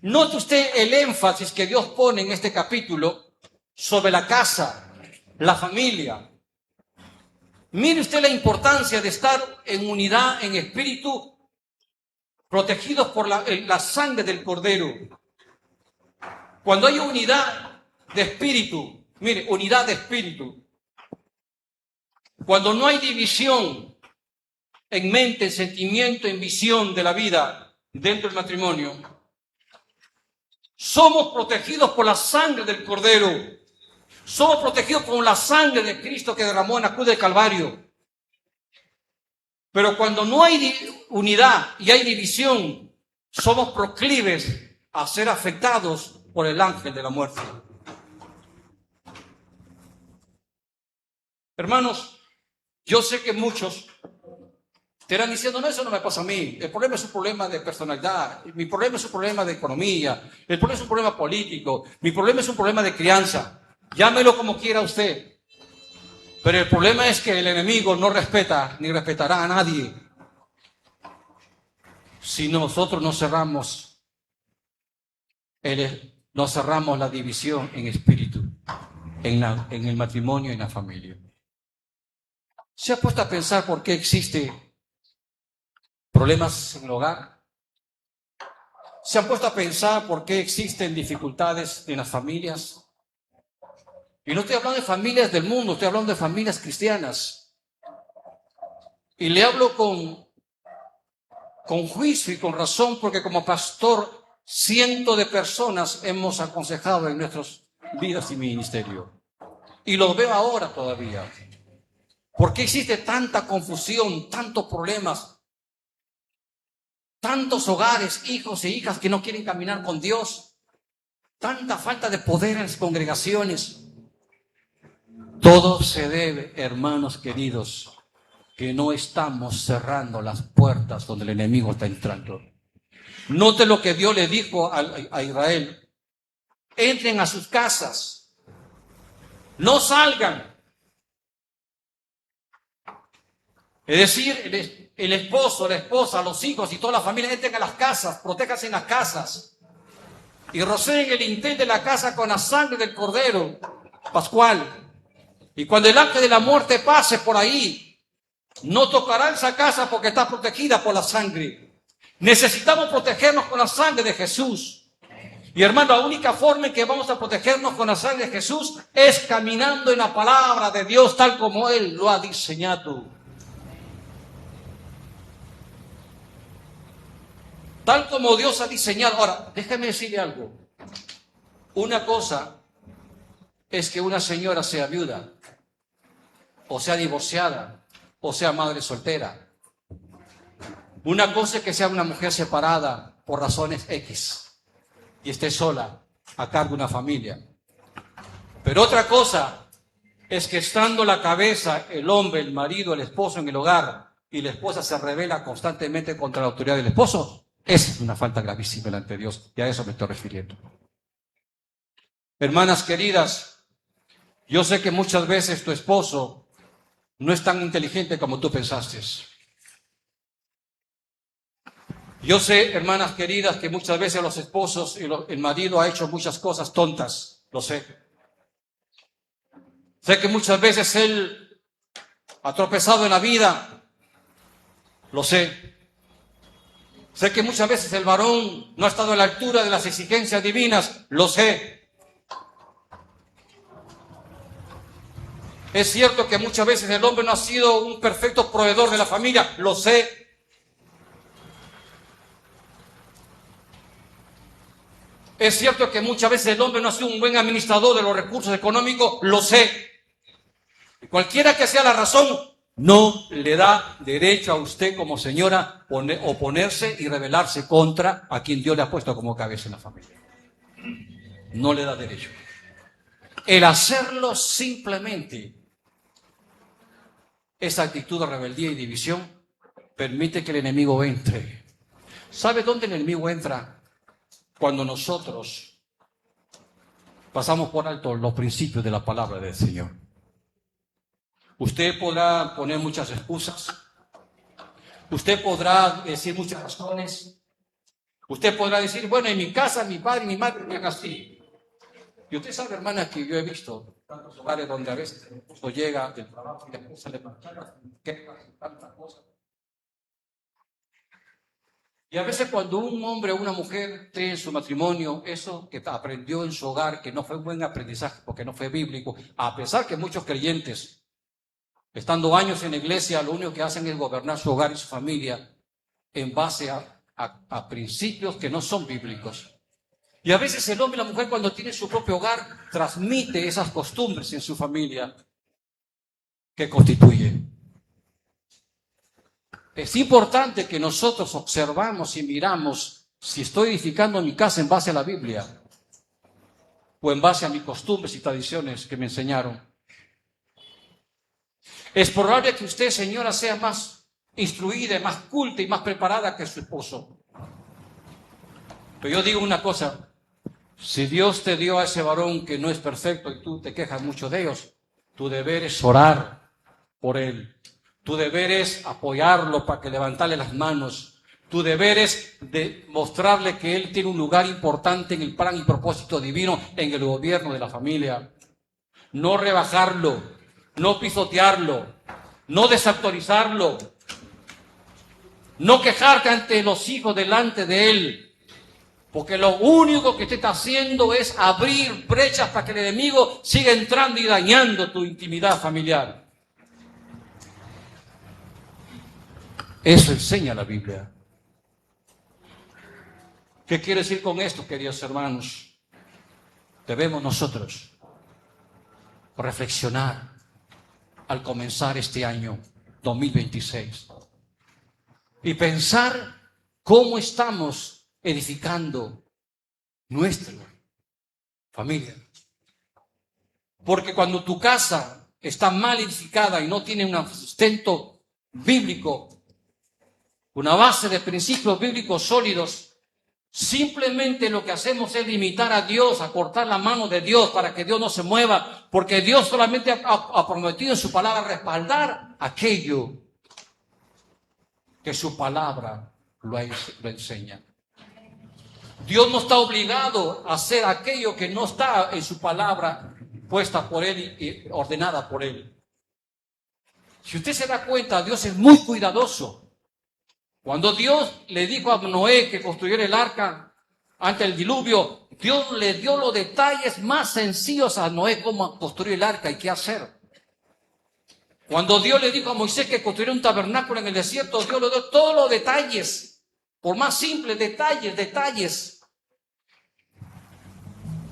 E: Note usted el énfasis que Dios pone en este capítulo sobre la casa, la familia. Mire usted la importancia de estar en unidad, en espíritu, protegidos por la sangre del Cordero. Cuando hay unidad de espíritu, mire, unidad de espíritu. Cuando no hay división en mente, en sentimiento, en visión de la vida dentro del matrimonio, somos protegidos por la sangre del Cordero. Somos protegidos con la sangre de Cristo que derramó en la cruz del Calvario. Pero cuando no hay unidad y hay división, somos proclives a ser afectados por el ángel de la muerte. Hermanos, yo sé que muchos estarán diciendo: no, eso no me pasa a mí. El problema es un problema de personalidad. Mi problema es un problema de economía. El problema es un problema político. Mi problema es un problema de crianza. Llámelo como quiera usted. Pero el problema es que el enemigo no respeta ni respetará a nadie si nosotros no cerramos la división en espíritu, en el matrimonio y en la familia. ¿Se ha puesto a pensar por qué existen problemas en el hogar? ¿Se han puesto a pensar por qué existen dificultades en las familias? Y no estoy hablando de familias del mundo, estoy hablando de familias cristianas. Y le hablo con juicio y con razón, porque como pastor, cientos de personas hemos aconsejado en nuestras vidas y ministerio. Y lo veo ahora todavía. ¿Por qué existe tanta confusión, tantos problemas? Tantos hogares, hijos e hijas que no quieren caminar con Dios. Tanta falta de poder en las congregaciones. Todo se debe, hermanos queridos, que no estamos cerrando las puertas donde el enemigo está entrando. Note lo que Dios le dijo a Israel. Entren a sus casas. No salgan. Es decir, el esposo, la esposa, los hijos y toda la familia entren a las casas, protéjanse en las casas. Y roceen el intel de la casa con la sangre del Cordero Pascual. Y cuando el ángel de la muerte pase por ahí, no tocará esa casa porque está protegida por la sangre. Necesitamos protegernos con la sangre de Jesús. Y hermano, la única forma en que vamos a protegernos con la sangre de Jesús es caminando en la palabra de Dios tal como Él lo ha diseñado. Tal como Dios ha diseñado. Ahora, déjame decirle algo. Una cosa es que una señora sea viuda, o sea divorciada, o sea madre soltera. Una cosa es que sea una mujer separada por razones X y esté sola a cargo de una familia. Pero otra cosa es que estando la cabeza, el hombre, el marido, el esposo en el hogar y la esposa se rebela constantemente contra la autoridad del esposo, esa es una falta gravísima delante de Dios, y a eso me estoy refiriendo. Hermanas queridas, yo sé que muchas veces tu esposo no es tan inteligente como tú pensaste. Yo sé, hermanas queridas, que muchas veces los esposos y el marido ha hecho muchas cosas tontas, lo sé. Sé que muchas veces él ha tropezado en la vida, lo sé. Sé que muchas veces el varón no ha estado a la altura de las exigencias divinas, lo sé. Es cierto que muchas veces el hombre no ha sido un perfecto proveedor de la familia, lo sé. Es cierto que muchas veces el hombre no ha sido un buen administrador de los recursos económicos, lo sé. Cualquiera que sea la razón, no le da derecho a usted como señora oponerse y rebelarse contra a quien Dios le ha puesto como cabeza en la familia. No le da derecho. El hacerlo simplemente, esa actitud de rebeldía y división, permite que el enemigo entre. ¿Sabe dónde el enemigo entra? Cuando nosotros pasamos por alto los principios de la palabra del Señor. Usted podrá poner muchas excusas, usted podrá decir muchas razones, usted podrá decir, bueno, en mi casa mi padre y mi madre me así. Y usted sabe, hermana, que yo he visto tantos hogares donde a veces el esposo llega del trabajo y la esposa le marcha, quejas y tantas cosas. Y a veces cuando un hombre o una mujer tiene en su matrimonio eso que aprendió en su hogar, que no fue un buen aprendizaje porque no fue bíblico, a pesar que muchos creyentes, estando años en la iglesia, lo único que hacen es gobernar su hogar y su familia en base a principios que no son bíblicos. Y a veces el hombre y la mujer cuando tienen su propio hogar transmite esas costumbres en su familia que constituyen. Es importante que nosotros observamos y miramos si estoy edificando mi casa en base a la Biblia o en base a mis costumbres y tradiciones que me enseñaron. Es probable que usted, señora, sea más instruida, más culta y más preparada que su esposo. Pero yo digo una cosa, si Dios te dio a ese varón que no es perfecto y tú te quejas mucho de ellos, tu deber es orar por él. Tu deber es apoyarlo para que levantarle las manos. Tu deber es mostrarle que él tiene un lugar importante en el plan y propósito divino en el gobierno de la familia. No rebajarlo, no pisotearlo, no desactualizarlo, no quejarte ante los hijos delante de él. Porque lo único que usted está haciendo es abrir brechas para que el enemigo siga entrando y dañando tu intimidad familiar. Eso enseña la Biblia. ¿Qué quiere decir con esto, queridos hermanos? Debemos nosotros reflexionar al comenzar este año 2026 y pensar cómo estamos edificando nuestra familia. Porque cuando tu casa está mal edificada y no tiene un sustento bíblico, una base de principios bíblicos sólidos, simplemente lo que hacemos es limitar a Dios, a cortar la mano de Dios para que Dios no se mueva, porque Dios solamente ha prometido en su palabra respaldar aquello que su palabra lo enseña. Dios no está obligado a hacer aquello que no está en su palabra puesta por Él y ordenada por Él. Si usted se da cuenta, Dios es muy cuidadoso. Cuando Dios le dijo a Noé que construyera el arca ante el diluvio, Dios le dio los detalles más sencillos a Noé cómo construir el arca y qué hacer. Cuando Dios le dijo a Moisés que construyera un tabernáculo en el desierto, Dios le dio todos los detalles, por más simples, detalles.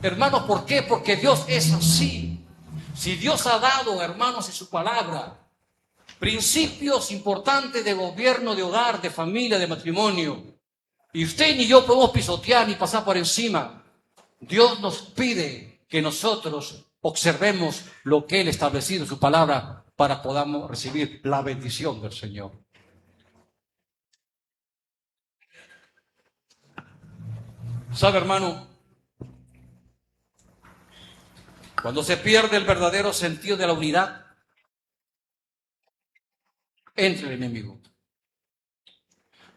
E: Hermanos, ¿por qué? Porque Dios es así. Si Dios ha dado, hermanos, en su palabra, principios importantes de gobierno, de hogar, de familia, de matrimonio, y usted ni yo podemos pisotear ni pasar por encima, Dios nos pide que nosotros observemos lo que Él ha establecido en su palabra para podamos recibir la bendición del Señor. ¿Sabe, hermano? Cuando se pierde el verdadero sentido de la unidad entre el enemigo.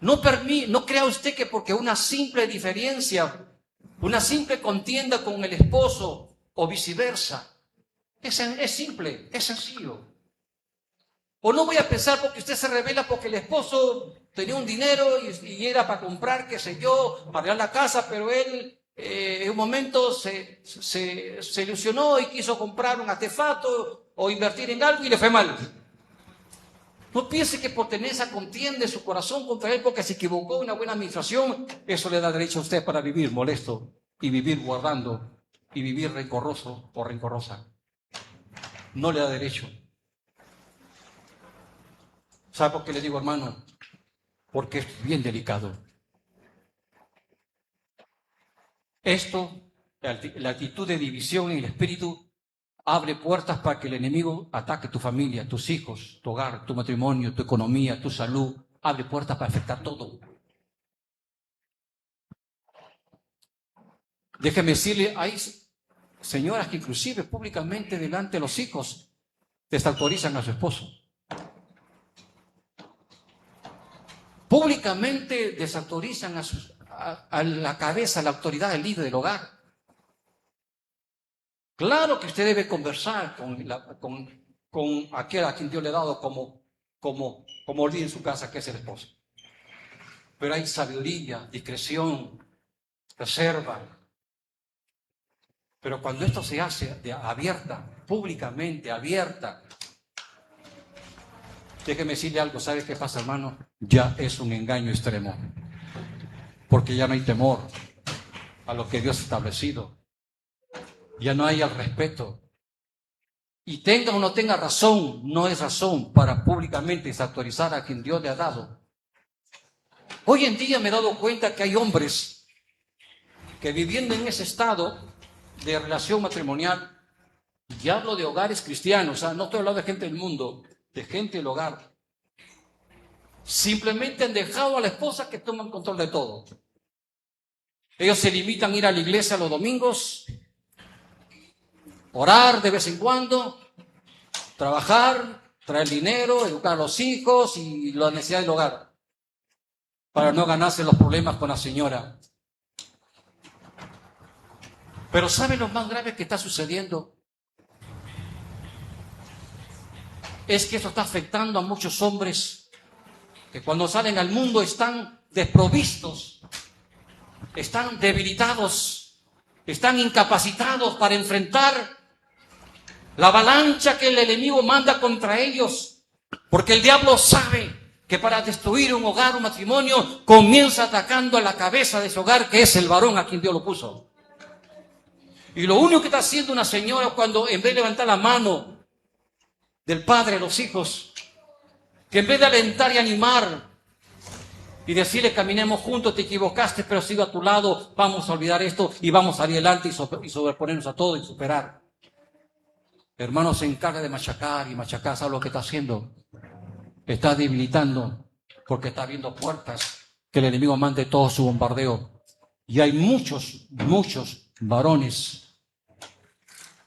E: No crea usted que porque una simple diferencia, una simple contienda con el esposo o viceversa, es simple, es sencillo. O no voy a pensar porque usted se revela porque el esposo tenía un dinero y era para comprar, qué sé yo, para arreglar la casa, pero él en un momento se ilusionó y quiso comprar un artefacto o invertir en algo y le fue mal. No piense que por tener esa contienda en su corazón contra él porque se equivocó en una buena administración, eso le da derecho a usted para vivir molesto y vivir guardando y vivir rencoroso o rencorosa. No le da derecho. ¿Sabe por qué le digo, hermano? Porque es bien delicado. Esto, la actitud de división en el espíritu, abre puertas para que el enemigo ataque tu familia, tus hijos, tu hogar, tu matrimonio, tu economía, tu salud. Abre puertas para afectar todo. Déjeme decirle, hay señoras que inclusive públicamente delante de los hijos desautorizan a su esposo. Públicamente desautorizan a la cabeza, a la autoridad del líder del hogar. Claro que usted debe conversar con aquel a quien Dios le ha dado como líder en su casa, que es el esposo. Pero hay sabiduría, discreción, reserva. Pero cuando esto se hace públicamente abierta, déjeme decirle algo, ¿sabe qué pasa, hermano? Ya es un engaño extremo. Porque ya no hay temor a lo que Dios ha establecido. Ya no hay el respeto. Y tenga o no tenga razón, no es razón para públicamente desautorizar a quien Dios le ha dado. Hoy en día me he dado cuenta que hay hombres que viviendo en ese estado de relación matrimonial, y hablo de hogares cristianos, no estoy hablando de gente del mundo, de gente del hogar, simplemente han dejado a la esposa que toma el control de todo. Ellos se limitan a ir a la iglesia los domingos, orar de vez en cuando, trabajar, traer dinero, educar a los hijos y las necesidades del hogar, para no ganarse los problemas con la señora. Pero ¿sabe lo más grave que está sucediendo? Es que esto está afectando a muchos hombres que cuando salen al mundo están desprovistos, están debilitados, están incapacitados para enfrentar la avalancha que el enemigo manda contra ellos. Porque el diablo sabe que para destruir un hogar, un matrimonio, comienza atacando a la cabeza de ese hogar, que es el varón a quien Dios lo puso. Y lo único que está haciendo una señora cuando en vez de levantar la mano del padre a los hijos, que en vez de alentar y animar y decirle caminemos juntos, te equivocaste, pero sigo a tu lado, vamos a olvidar esto y vamos a salir adelante y sobreponernos a todo y superar. Hermano, se encarga de machacar y machacar. ¿Sabe lo que está haciendo? Está debilitando porque está abriendo puertas que el enemigo mande todo su bombardeo. Y hay muchos varones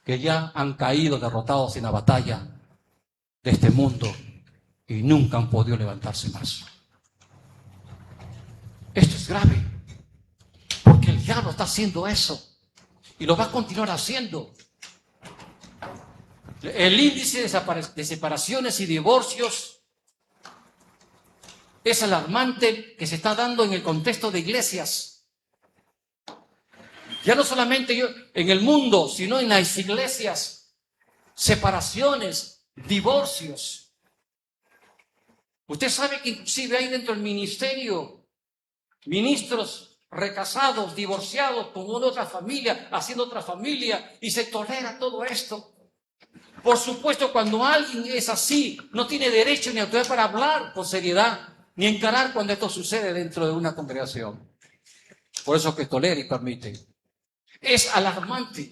E: que ya han caído derrotados en la batalla de este mundo y nunca han podido levantarse más. Esto es grave, porque el diablo está haciendo eso y lo va a continuar haciendo. El índice de separaciones y divorcios es alarmante que se está dando en el contexto de iglesias. Ya no solamente en el mundo, sino en las iglesias. Separaciones, divorcios. Usted sabe que inclusive hay dentro del ministerio ministros recasados, divorciados, con otra familia, haciendo otra familia, y se tolera todo esto. Por supuesto, cuando alguien es así, no tiene derecho ni autoridad para hablar con seriedad, ni encarar cuando esto sucede dentro de una congregación. Por eso que tolera y permite. Es alarmante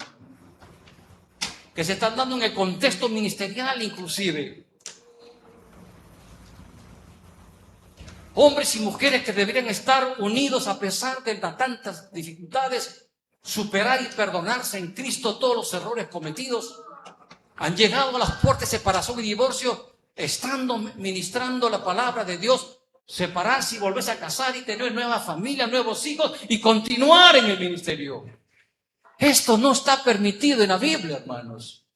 E: que se están dando en el contexto ministerial inclusive. Hombres y mujeres que deberían estar unidos a pesar de las tantas dificultades, superar y perdonarse en Cristo todos los errores cometidos, han llegado a las puertas de separación y divorcio, estando ministrando la palabra de Dios, separarse y volverse a casar y tener nueva familia, nuevos hijos y continuar en el ministerio. Esto no está permitido en la Biblia, hermanos.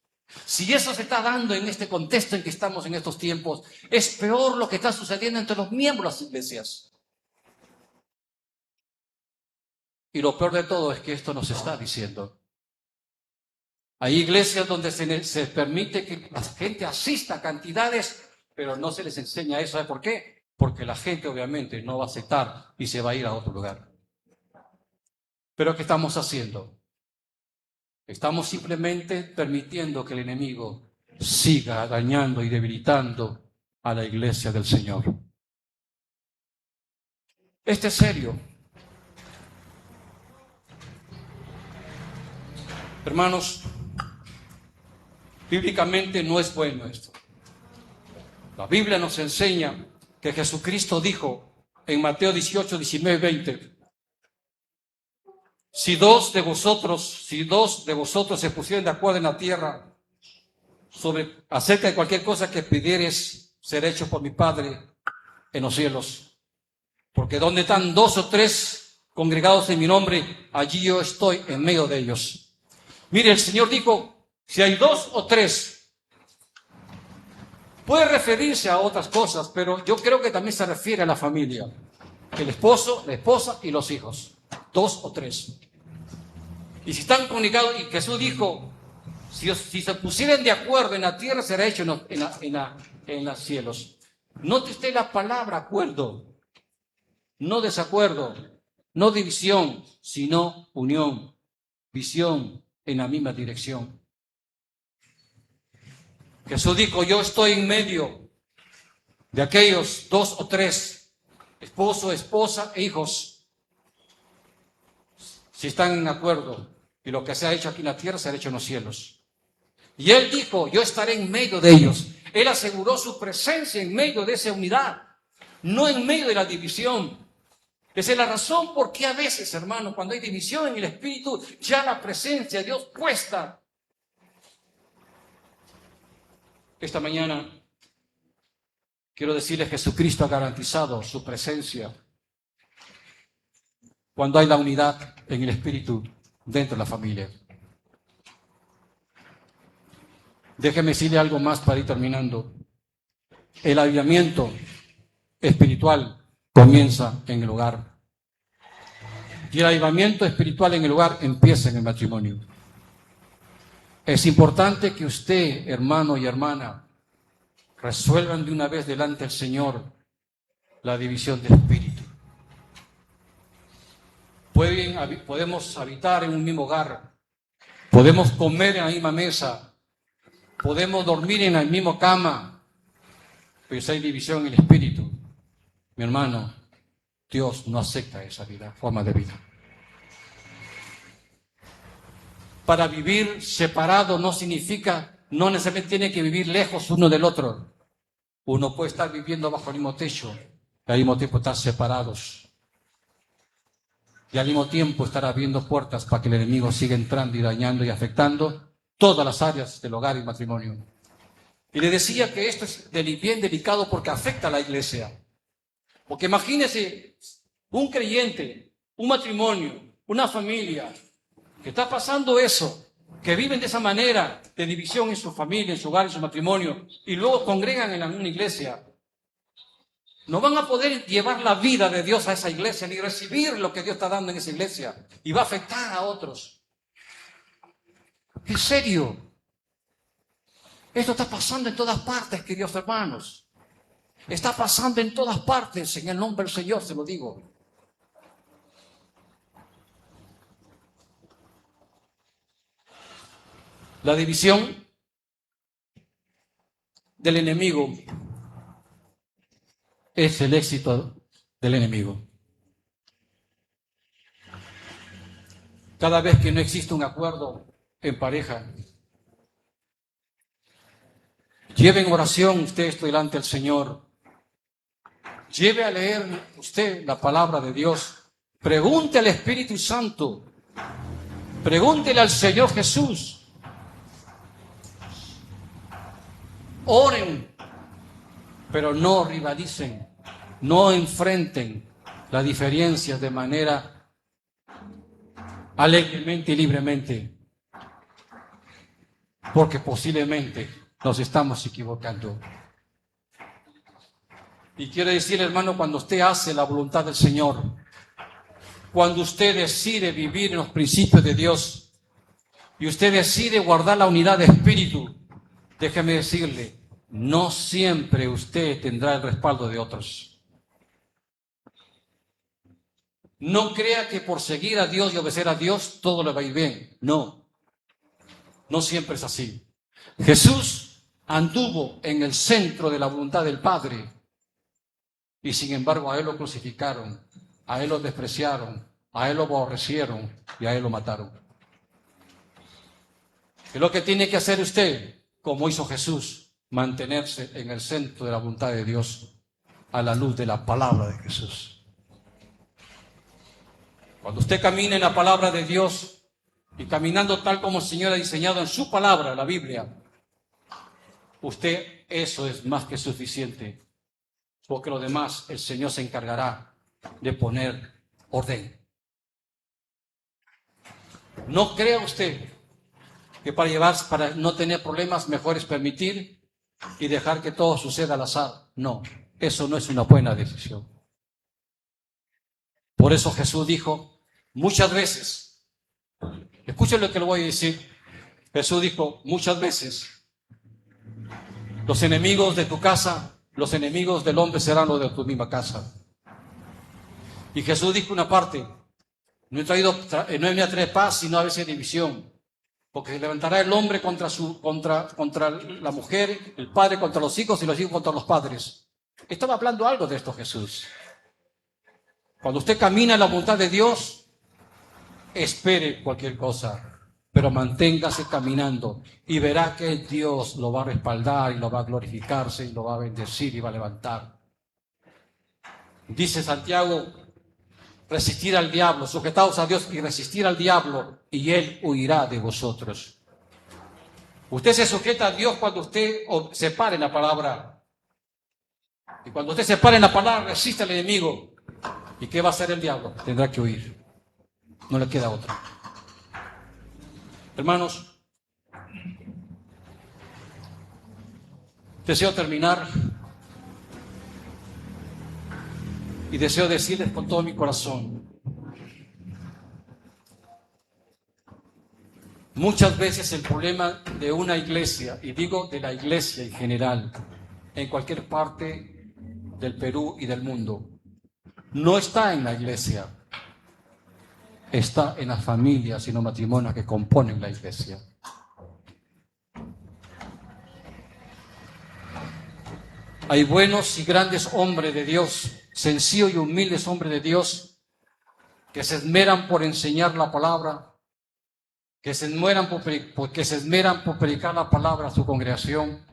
E: Si eso se está dando en este contexto en que estamos en estos tiempos, es peor lo que está sucediendo entre los miembros de las iglesias. Y lo peor de todo es que esto nos está diciendo. Hay iglesias donde se permite que la gente asista a cantidades, pero no se les enseña eso. ¿Sabe por qué? Porque la gente obviamente no va a aceptar y se va a ir a otro lugar. Pero ¿qué estamos haciendo? Estamos simplemente permitiendo que el enemigo siga dañando y debilitando a la iglesia del Señor. Esto es serio. Hermanos, bíblicamente no es bueno esto. La Biblia nos enseña que Jesucristo dijo en Mateo 18, 19, 20, si dos de vosotros se pusieran de acuerdo en la tierra acerca de cualquier cosa que pidieres, ser hecho por mi Padre en los cielos. Porque donde están 2 o 3 congregados en mi nombre, allí yo estoy en medio de ellos. Mire, el Señor dijo, si hay 2 o 3, puede referirse a otras cosas, pero yo creo que también se refiere a la familia. El esposo, la esposa y los hijos. 2 o 3. Y si están comunicados, y Jesús dijo, si se pusieran de acuerdo en la tierra, será hecho en los cielos. Note usted la palabra acuerdo. No desacuerdo, no división, sino unión, visión en la misma dirección. Jesús dijo, yo estoy en medio de aquellos 2 o 3, esposo, esposa e hijos. Si están en acuerdo, y lo que se ha hecho aquí en la tierra será hecho en los cielos. Y Él dijo, yo estaré en medio de ellos. Él aseguró su presencia en medio de esa unidad, no en medio de la división. Esa es la razón por qué a veces, hermanos, cuando hay división en el espíritu, ya la presencia de Dios cuesta. Esta mañana quiero decirles, Jesucristo ha garantizado su presencia cuando hay la unidad en el espíritu dentro de la familia. Déjeme decirle algo más para ir terminando. El avivamiento espiritual comienza en el hogar. Y el avivamiento espiritual en el hogar empieza en el matrimonio. Es importante que usted, hermano y hermana, resuelvan de una vez delante del Señor la división de espíritu. Podemos habitar en un mismo hogar, Podemos comer en la misma mesa, podemos dormir en la misma cama, pero si hay división en el espíritu, mi hermano, Dios no acepta esa vida, forma de vida. Para vivir separado no significa, no necesariamente tiene que vivir lejos uno del otro. Uno puede estar viviendo bajo el mismo techo y al mismo tiempo estar separados. Y al mismo tiempo estar abriendo puertas para que el enemigo siga entrando y dañando y afectando todas las áreas del hogar y matrimonio. Y le decía que esto es bien delicado porque afecta a la iglesia. Porque imagínese un creyente, un matrimonio, una familia que está pasando eso, que viven de esa manera de división en su familia, en su hogar, en su matrimonio, y luego congregan en una iglesia. No van a poder llevar la vida de Dios a esa iglesia, ni recibir lo que Dios está dando en esa iglesia, y va a afectar a otros. ¿En serio? Esto está pasando en todas partes, queridos hermanos. Está pasando en todas partes, en el nombre del Señor se lo digo. La división del enemigo es el éxito del enemigo. Cada vez que no existe un acuerdo en pareja, lleve en oración usted esto delante del Señor. Lleve a leer usted la palabra de Dios. Pregunte al Espíritu Santo. Pregúntele al Señor Jesús. Oren, pero no rivalicen, no enfrenten las diferencias de manera alegremente y libremente, porque posiblemente nos estamos equivocando. Y quiero decirle, hermano, cuando usted hace la voluntad del Señor, cuando usted decide vivir en los principios de Dios y usted decide guardar la unidad de espíritu, déjeme decirle, no siempre usted tendrá el respaldo de otros. No crea que por seguir a Dios y obedecer a Dios todo le va a ir bien. No, no siempre es así. Jesús anduvo en el centro de la voluntad del Padre y sin embargo a Él lo crucificaron, a Él lo despreciaron, a Él lo aborrecieron y a Él lo mataron. ¿Qué es lo que tiene que hacer usted? Como hizo Jesús, mantenerse en el centro de la voluntad de Dios a la luz de la palabra de Jesús. Cuando usted camina en la palabra de Dios y caminando tal como el Señor ha diseñado en su palabra, la Biblia, usted, eso es más que suficiente, porque lo demás el Señor se encargará de poner orden. No crea usted que para no tener problemas mejor es permitir y dejar que todo suceda al azar. No, eso no es una buena decisión. Por eso Jesús dijo muchas veces, escuchen lo que le voy a decir, Jesús dijo muchas veces, los enemigos de tu casa, los enemigos del hombre serán los de tu misma casa. Y Jesús dijo una parte, no he venido a traer paz, sino a veces división. Porque se levantará el hombre contra la mujer, el padre contra los hijos y los hijos contra los padres. Estaba hablando algo de esto Jesús. Cuando usted camina en la voluntad de Dios, espere cualquier cosa, pero manténgase caminando y verá que Dios lo va a respaldar y lo va a glorificarse y lo va a bendecir y va a levantar. Dice Santiago, resistir al diablo, sujetaos a Dios y resistir al diablo y Él huirá de vosotros. Usted se sujeta a Dios cuando usted se pare en la palabra. Y cuando usted se pare en la palabra, resiste al enemigo. ¿Y qué va a hacer el diablo? Tendrá que huir. No le queda otra. Hermanos, deseo terminar y deseo decirles con todo mi corazón, muchas veces el problema de una iglesia, y digo de la iglesia en general, en cualquier parte del Perú y del mundo, no está en la iglesia. está en las familias y los matrimonios que componen la iglesia. Hay buenos y grandes hombres de Dios, sencillos y humildes hombres de Dios, que se esmeran por enseñar la palabra, que se esmeran por predicar la palabra a su congregación,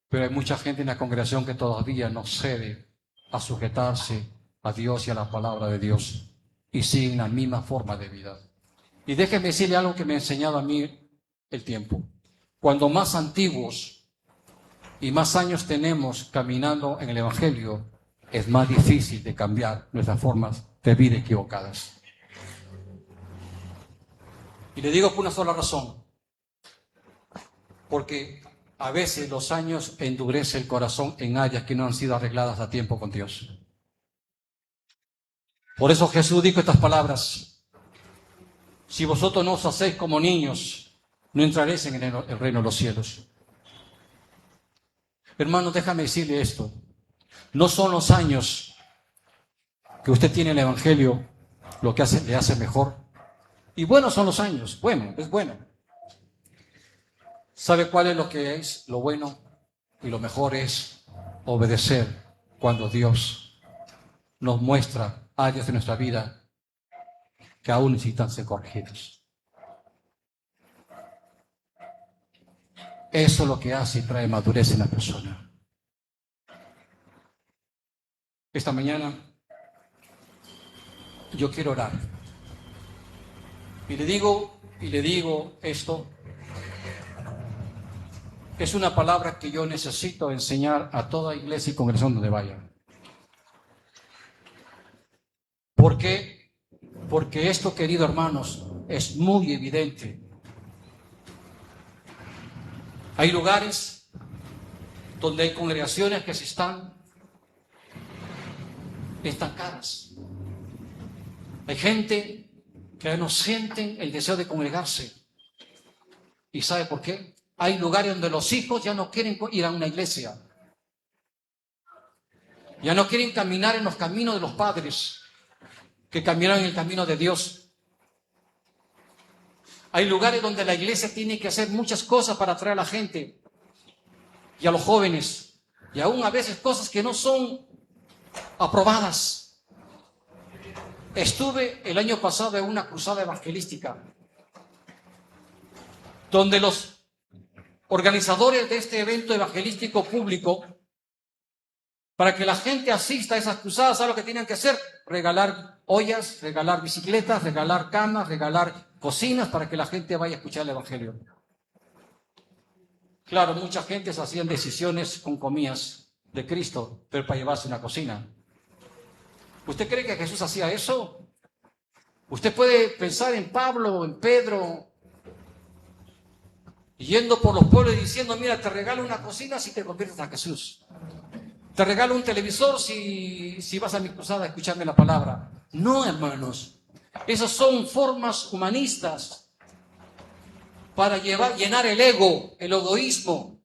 E: pero hay mucha gente en la congregación que todavía no cede a sujetarse a Dios y a la palabra de Dios y siguen la misma forma de vida. Y déjeme decirle algo que me ha enseñado a mí el tiempo. Cuando más antiguos y más años tenemos caminando en el Evangelio, es más difícil de cambiar nuestras formas de vida equivocadas. Y le digo por una sola razón, porque a veces los años endurece el corazón en áreas que no han sido arregladas a tiempo con Dios. Por eso Jesús dijo estas palabras: si vosotros no os hacéis como niños, no entraréis en el reino de los cielos. Hermano, déjame decirle esto. No son los años que usted tiene en el Evangelio lo que le hace mejor. Y buenos son los años. Bueno, es bueno. ¿Sabe cuál es lo que es lo bueno? Y lo mejor es obedecer cuando Dios nos muestra áreas de nuestra vida que aún necesitan ser corregidas. Eso es lo que hace y trae madurez en la persona. Esta mañana yo quiero orar. Y le digo esto. Es una palabra que yo necesito enseñar a toda iglesia y congregación donde vaya. ¿Por qué? Porque esto, queridos hermanos, es muy evidente. Hay lugares donde hay congregaciones que se están estancadas. Hay gente que ya no sienten el deseo de congregarse. ¿Y sabe por qué? Hay lugares donde los hijos ya no quieren ir a una iglesia. Ya no quieren caminar en los caminos de los padres que caminaron en el camino de Dios. Hay lugares donde la iglesia tiene que hacer muchas cosas para atraer a la gente y a los jóvenes, y aún a veces cosas que no son aprobadas. Estuve el año pasado en una cruzada evangelística donde los organizadores de este evento evangelístico público, para que la gente asista a esas cruzadas, ¿sabe lo que tenían que hacer? Regalar ollas, regalar bicicletas, regalar camas, regalar cocinas para que la gente vaya a escuchar el Evangelio. Claro, mucha gente se hacían decisiones con comidas de Cristo, pero para llevarse una cocina. ¿Usted cree que Jesús hacía eso? Usted puede pensar en Pablo, en Pedro, yendo por los pueblos y diciendo: mira, te regalo una cocina si te conviertes a Jesús. Te regalo un televisor si vas a mi cruzada a escucharme la palabra. No, hermanos. Esas son formas humanistas para llenar el ego, el egoísmo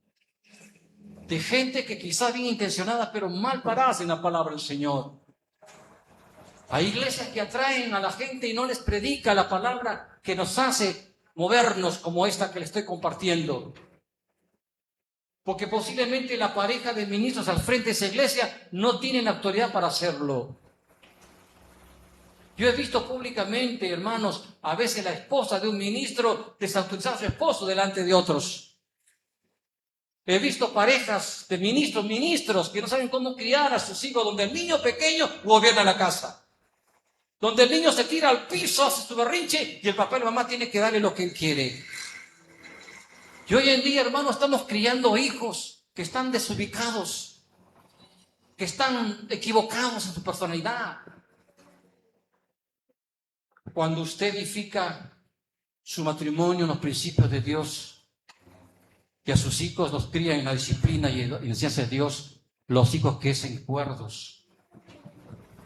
E: de gente que quizás bien intencionada, pero mal paradas en la palabra del Señor. Hay iglesias que atraen a la gente y no les predica la palabra que nos hace movernos como esta que le estoy compartiendo. Porque posiblemente la pareja de ministros al frente de esa iglesia no tienen autoridad para hacerlo. Yo he visto públicamente, hermanos, a veces la esposa de un ministro desautorizar a su esposo delante de otros. He visto parejas de ministros que no saben cómo criar a sus hijos, donde el niño pequeño gobierna la casa. Donde el niño se tira al piso, hace su berrinche y el papá y la mamá tienen que darle lo que él quiere. Y hoy en día, hermanos, estamos criando hijos que están desubicados, que están equivocados en su personalidad. Cuando usted edifica su matrimonio en los principios de Dios y a sus hijos los cría en la disciplina y en la enseñanza de Dios, los hijos crecen cuerdos,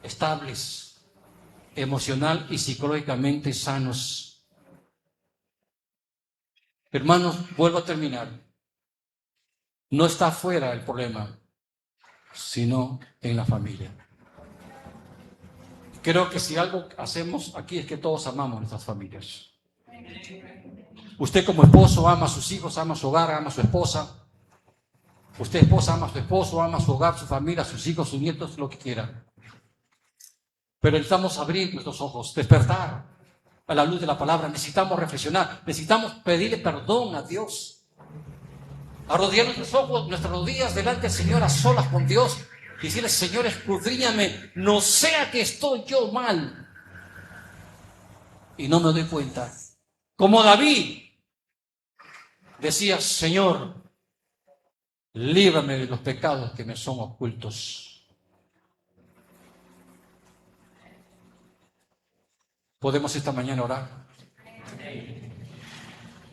E: estables, emocional y psicológicamente sanos. Hermanos, vuelvo a terminar. No está afuera el problema, sino en la familia. Creo que si algo hacemos aquí es que todos amamos a nuestras familias. Usted como esposo ama a sus hijos, ama a su hogar, ama a su esposa. Usted esposa ama a su esposo, ama a su hogar, su familia, sus hijos, sus nietos, lo que quiera. Pero necesitamos abrir nuestros ojos, despertar a la luz de la palabra. Necesitamos reflexionar, necesitamos pedirle perdón a Dios. Arrodillar nuestros ojos, nuestras rodillas delante del Señor a solas con Dios. Y decirle, Señor, escudriñame, no sea que estoy yo mal. Y no me doy cuenta. Como David decía, Señor, líbrame de los pecados que me son ocultos. ¿Podemos esta mañana orar?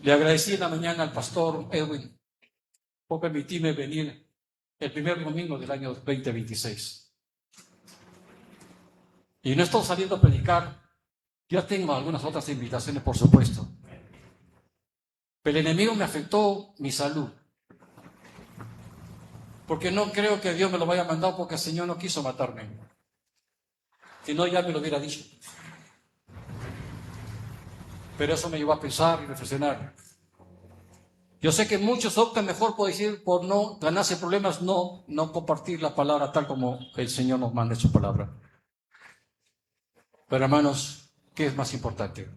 E: Le agradecí en la mañana al pastor Edwin por permitirme venir el primer domingo del año 2026. Y no estoy saliendo a predicar, ya tengo algunas otras invitaciones, por supuesto. Pero el enemigo me afectó mi salud. Porque no creo que Dios me lo vaya a mandar porque el Señor no quiso matarme. Si no, ya me lo hubiera dicho. Pero eso me llevó a pensar y reflexionar. Yo sé que muchos optan mejor por no ganarse problemas, no compartir la palabra tal como el Señor nos manda en su palabra. Pero hermanos, ¿qué es más importante?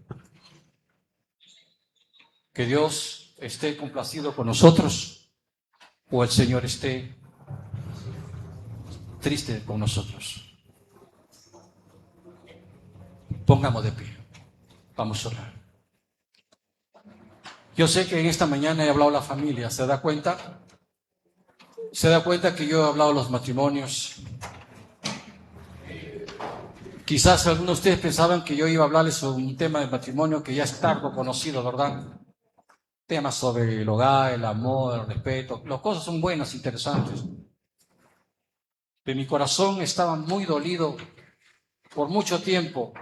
E: ¿Que Dios esté complacido con nosotros o el Señor esté triste con nosotros? Pongamos de pie. Vamos a orar. Yo sé que en esta mañana he hablado a la familia, ¿se da cuenta? ¿Se da cuenta que yo he hablado a los matrimonios? Quizás algunos de ustedes pensaban que yo iba a hablarles sobre un tema de matrimonio que ya es tardo conocido, ¿verdad? Temas sobre el hogar, el amor, el respeto. Las cosas son buenas, interesantes. Pero mi corazón estaba muy dolido por mucho tiempo,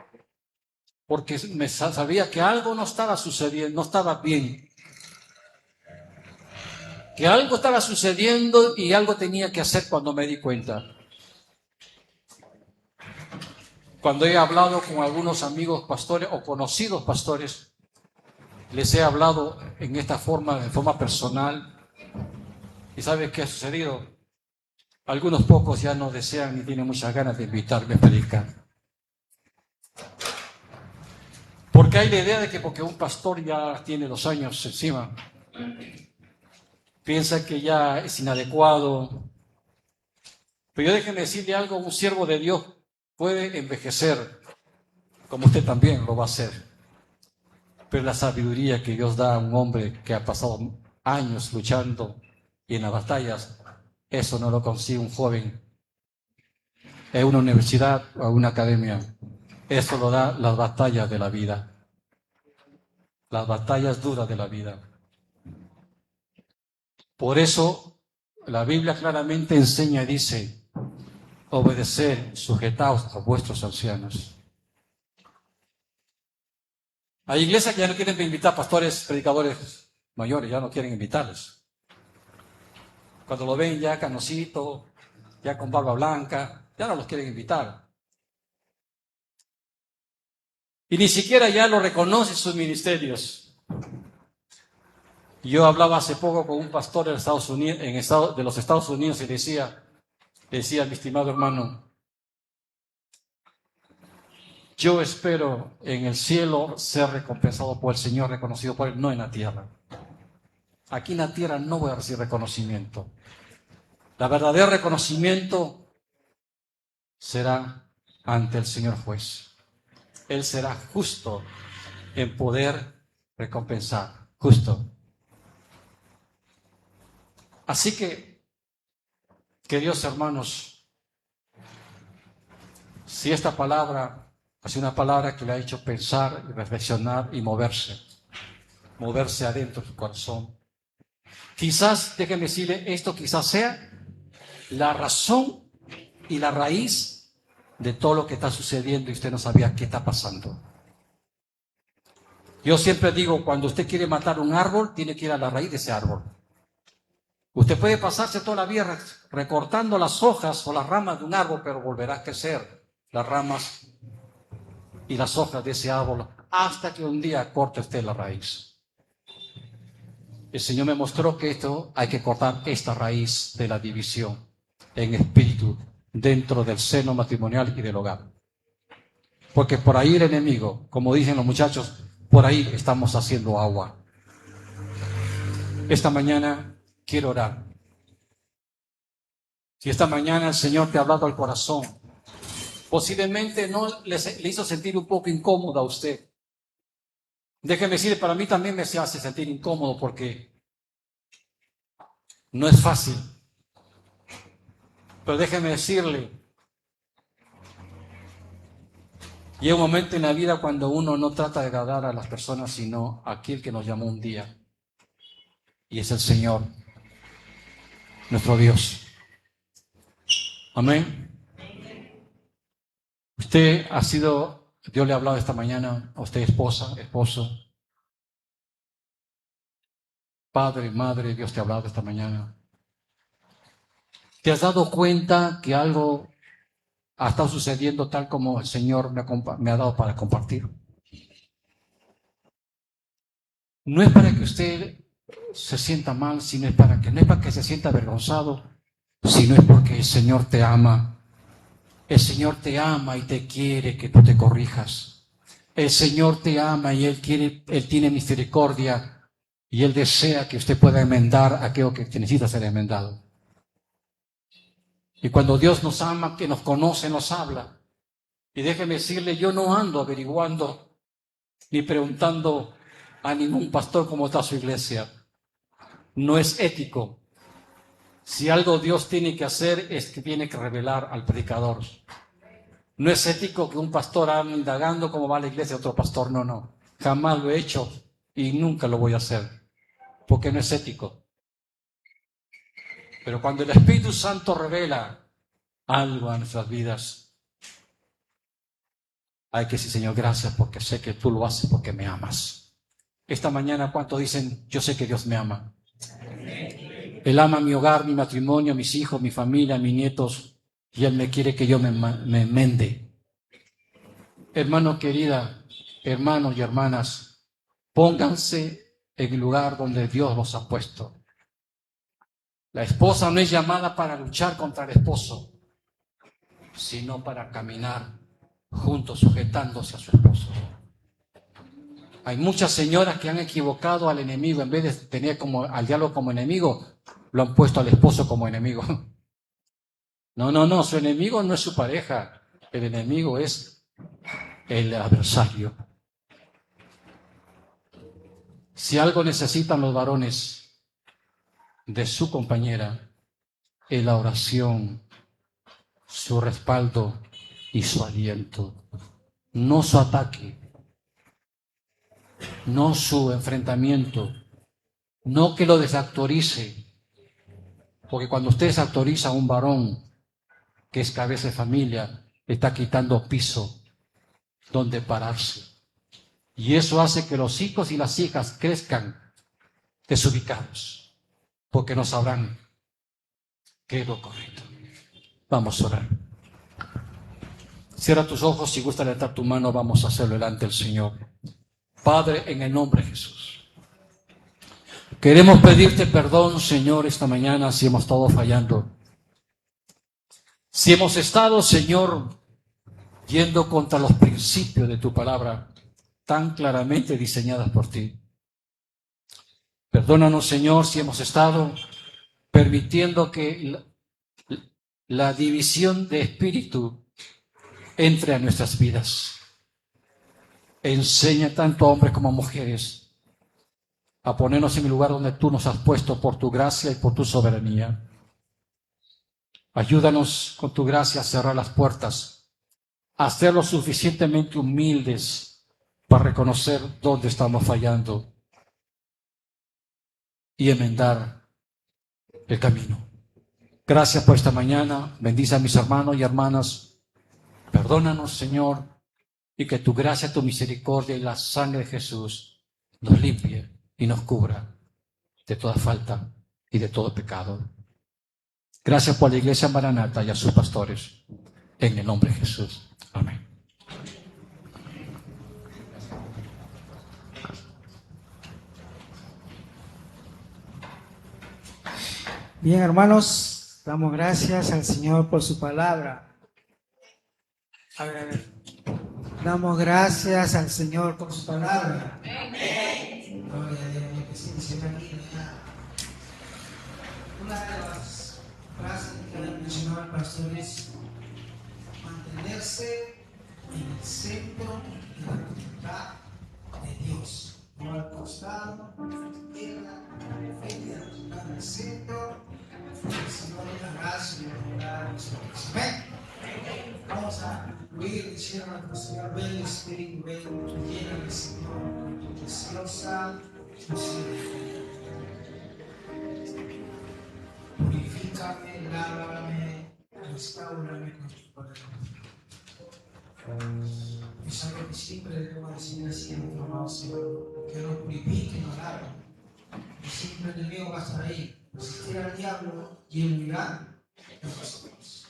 E: porque me sabía que algo no estaba sucediendo, no estaba bien. Que algo estaba sucediendo y algo tenía que hacer cuando me di cuenta. Cuando he hablado con algunos amigos pastores o conocidos pastores, les he hablado en esta forma, de forma personal. ¿Y sabes qué ha sucedido? Algunos pocos ya no desean ni tienen muchas ganas de invitarme a predicar. Porque hay la idea de que porque un pastor ya tiene 2 años encima, piensa que ya es inadecuado. Pero yo déjenme decirle algo, un siervo de Dios puede envejecer, como usted también lo va a hacer. Pero la sabiduría que Dios da a un hombre que ha pasado años luchando y en las batallas, eso no lo consigue un joven en una universidad o en una academia. Eso lo da las batallas de la vida, las batallas duras de la vida. Por eso la Biblia claramente enseña y dice, obedeced, sujetaos a vuestros ancianos. Hay iglesias que ya no quieren invitar pastores, predicadores mayores, ya no quieren invitarles. Cuando lo ven ya canosito, ya con barba blanca, ya no los quieren invitar. Y ni siquiera ya lo reconocen sus ministerios. Yo hablaba hace poco con un pastor de los Estados Unidos y decía, mi estimado hermano, yo espero en el cielo ser recompensado por el Señor, reconocido por Él, no en la tierra. Aquí en la tierra no voy a recibir reconocimiento. La verdadero reconocimiento será ante el Señor juez. Él será justo en poder recompensar, justo. Así que Dios, hermanos, si esta palabra es una palabra que le ha hecho pensar y reflexionar y moverse adentro de su corazón, quizás, déjenme decirle, esto quizás sea la razón y la raíz de todo lo que está sucediendo y usted no sabía qué está pasando. Yo siempre digo, cuando usted quiere matar un árbol, tiene que ir a la raíz de ese árbol. Usted puede pasarse toda la vida recortando las hojas o las ramas de un árbol, pero volverá a crecer las ramas y las hojas de ese árbol hasta que un día corte usted la raíz. El Señor me mostró que esto hay que cortar esta raíz de la división en espíritu dentro del seno matrimonial y del hogar. Porque por ahí el enemigo, como dicen los muchachos, por ahí estamos haciendo agua. Esta mañana quiero orar. Si esta mañana el Señor te ha hablado al corazón, posiblemente no le hizo sentir un poco incómodo a usted. Déjeme decirle, para mí también me hace sentir incómodo porque no es fácil. Pero déjeme decirle, llega un momento en la vida cuando uno no trata de agradar a las personas, sino a aquel que nos llamó un día. Y es el Señor, nuestro Dios. Amén. Usted ha sido, Dios le ha hablado esta mañana a usted, esposa, esposo, padre, madre, Dios te ha hablado esta mañana. ¿Te has dado cuenta que algo ha estado sucediendo tal como el Señor me ha dado para compartir? No es para que usted se sienta mal, sino es para que, no es para que se sienta avergonzado, sino es porque el Señor te ama. El Señor te ama y te quiere que tú te corrijas. El Señor te ama y Él tiene misericordia y Él desea que usted pueda enmendar aquello que necesita ser enmendado. Y cuando Dios nos ama, que nos conoce, nos habla. Y déjeme decirle, yo no ando averiguando ni preguntando a ningún pastor cómo está su iglesia. No es ético. Si algo Dios tiene que hacer es que tiene que revelar al predicador. No es ético que un pastor ande indagando cómo va la iglesia de otro pastor. No, no. Jamás lo he hecho y nunca lo voy a hacer. Porque no es ético. Pero cuando el Espíritu Santo revela algo a nuestras vidas, hay que decir, Señor, gracias porque sé que tú lo haces porque me amas. Esta mañana, ¿cuántos dicen, yo sé que Dios me ama? Él ama mi hogar, mi matrimonio, mis hijos, mi familia, mis nietos, y Él me quiere que yo me enmende. Hermano querida, hermanos y hermanas, pónganse en el lugar donde Dios los ha puesto. La esposa no es llamada para luchar contra el esposo, sino para caminar juntos, sujetándose a su esposo. Hay muchas señoras que han equivocado al enemigo, en vez de tener al diablo como enemigo, lo han puesto al esposo como enemigo. No, su enemigo no es su pareja, el enemigo es el adversario. Si algo necesitan los varones de su compañera, es la oración, su respaldo y su aliento, no su ataque, no su enfrentamiento, no que lo desactorice, porque cuando usted desactoriza a un varón que es cabeza de familia, está quitando piso donde pararse. Y eso hace que los hijos y las hijas crezcan desubicados, porque no sabrán qué es lo correcto. Vamos a orar. Cierra tus ojos, si gusta levantar tu mano, vamos a hacerlo delante del Señor. Padre, en el nombre de Jesús, queremos pedirte perdón, Señor, esta mañana si hemos estado fallando. Si hemos estado, Señor, yendo contra los principios de tu palabra, tan claramente diseñadas por ti. Perdónanos, Señor, si hemos estado permitiendo que la división de espíritu entre a nuestras vidas. Enseña tanto a hombres como a mujeres a ponernos en el lugar donde tú nos has puesto por tu gracia y por tu soberanía. Ayúdanos con tu gracia a cerrar las puertas, a ser lo suficientemente humildes para reconocer dónde estamos fallando y enmendar el camino. Gracias por esta mañana. Bendice a mis hermanos y hermanas. Perdónanos, Señor, y que tu gracia, tu misericordia y la sangre de Jesús nos limpie y nos cubra de toda falta y de todo pecado. Gracias por la Iglesia Maranata y a sus pastores. En el nombre de Jesús. Amén.
B: Bien, hermanos, damos gracias al Señor por su palabra. A ver. Damos gracias al Señor por su palabra. Amén. Gloria a Dios, que sí, dice aquí, ¿verdad? Una de las frases que ha mencionado el pastor es mantenerse en el centro de la voluntad de Dios. No al costado, izquierda, frente al centro, el Señor hará su voluntad en nosotros. Amén. Vamos a concluir diciendo a nuestro Señor, ven Espíritu, ven, lléname, Señor, con tu preciosa misericordia. Purifícame, lávame, restaurame con tu poder. Es algo que siempre debemos decir así a nuestro amado Señor, que nos purifique y nos lave. Y siempre el enemigo va a estar ahí, resistir al diablo y él huirá de nosotros.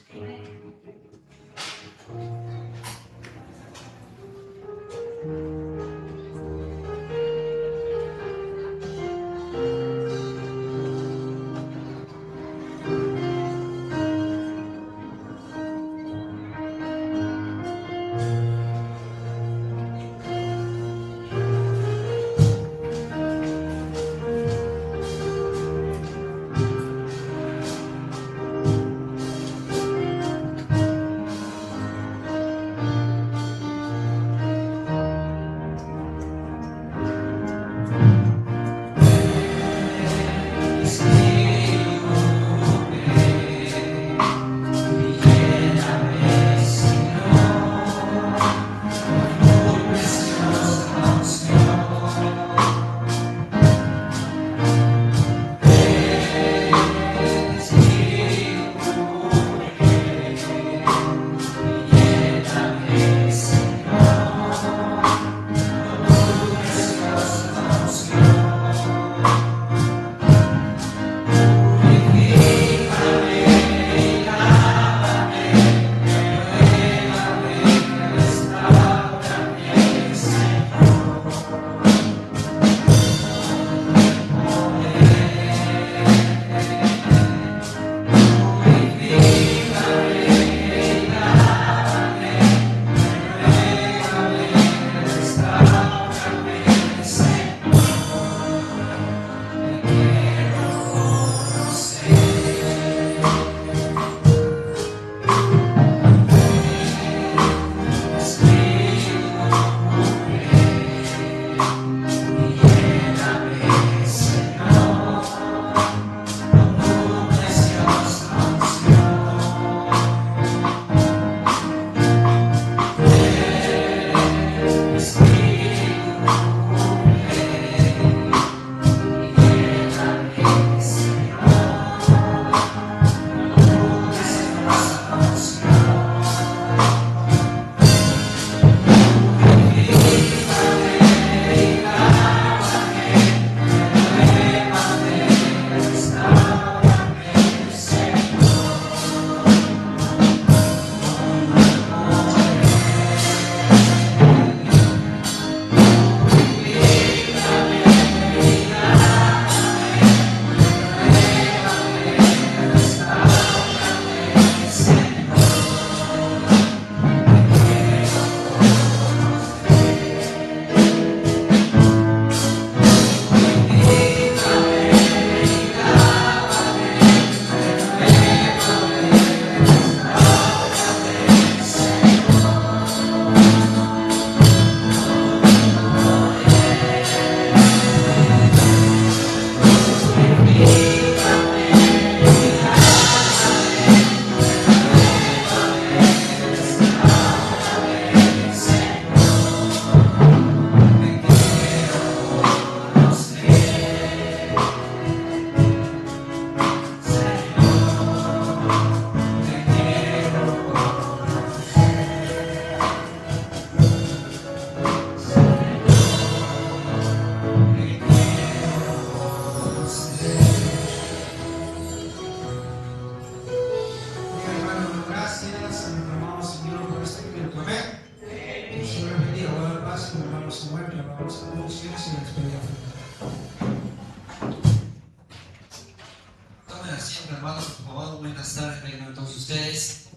F: hermanos, por favor, buenas tardes a todos ustedes.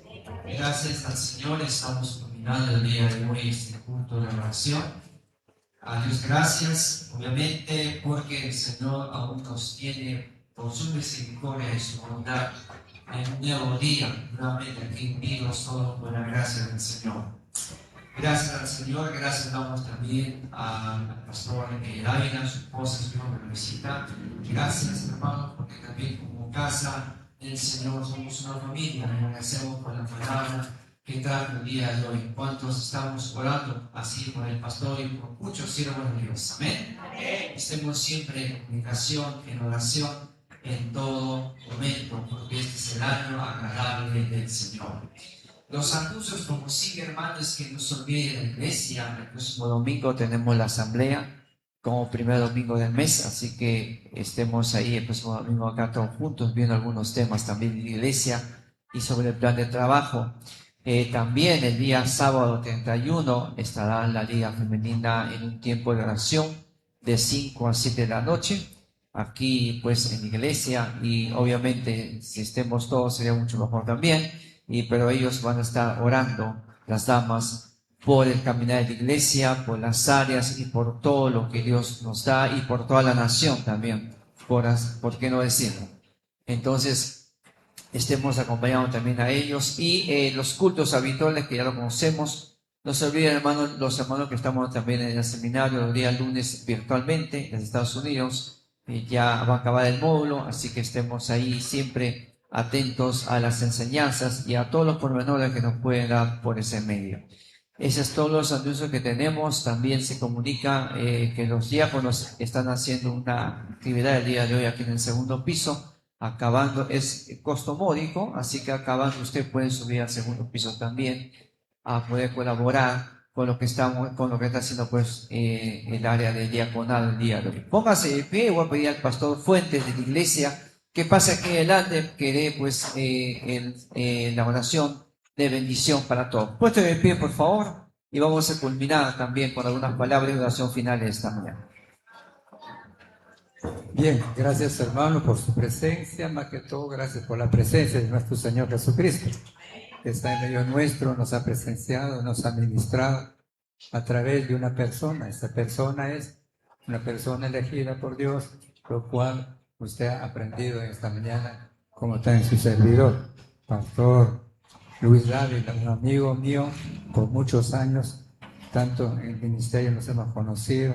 F: Gracias al Señor, estamos culminando el día de hoy este culto de oración. A Dios gracias, obviamente, porque el Señor aún nos tiene por su misericordia y su bondad en un nuevo día, nuevamente aquí unidos todos por la gracia del Señor. Gracias al Señor, gracias damos también al pastor Dávila, su esposa, su hijo que lo visita. Gracias, hermanos, porque también como casa del Señor somos una familia. Agradecemos por la palabra que trae el día de hoy. ¿Cuántos estamos orando así por el pastor y por muchos siervos de Dios? Amén. Estemos siempre en comunicación, en oración, en todo momento, porque este es el año agradable del Señor. Los anuncios, como sigue, hermanos, que no se olvide de la iglesia. El próximo domingo tenemos la asamblea como primer domingo del mes, así que estemos ahí el próximo domingo acá todos juntos viendo algunos temas también de la iglesia y sobre el plan de trabajo. También el día sábado 31 estará la Liga Femenina en un tiempo de oración de 5 a 7 de la noche, aquí pues en la iglesia, y obviamente si estemos todos sería mucho mejor también. Pero ellos van a estar orando, las damas, por el caminar de la iglesia, por las áreas y por todo lo que Dios nos da y por toda la nación también, por qué no decirlo. Entonces, estemos acompañando también a ellos y los cultos habituales que ya lo conocemos. No se olviden, hermanos, los hermanos que estamos también en el seminario los días lunes virtualmente en Estados Unidos. Ya va a acabar el módulo, así que estemos ahí siempre atentos a las enseñanzas y a todos los pormenores que nos pueden dar por ese medio. Esos son todos los anuncios que tenemos. También se comunica que los diáconos están haciendo una actividad el día de hoy aquí en el segundo piso, acabando, es costo módico, así que acabando usted puede subir al segundo piso también a poder colaborar con lo que estamos, con lo que está haciendo pues el área de diaconal el día de hoy. Póngase de pie, voy a pedir al pastor Fuentes de la iglesia que pase aquí adelante, que dé pues la oración de bendición para todos. Puesto de pie, por favor, y vamos a culminar también con algunas palabras de oración finales de esta mañana.
G: Bien, gracias hermano por su presencia, más que todo gracias por la presencia de nuestro Señor Jesucristo, que está en medio nuestro, nos ha presenciado, nos ha ministrado a través de una persona. Esta persona es una persona elegida por Dios, lo cual usted ha aprendido esta mañana, como está en su servidor, Pastor Luis Dávila, un amigo mío por muchos años, tanto en el ministerio nos hemos conocido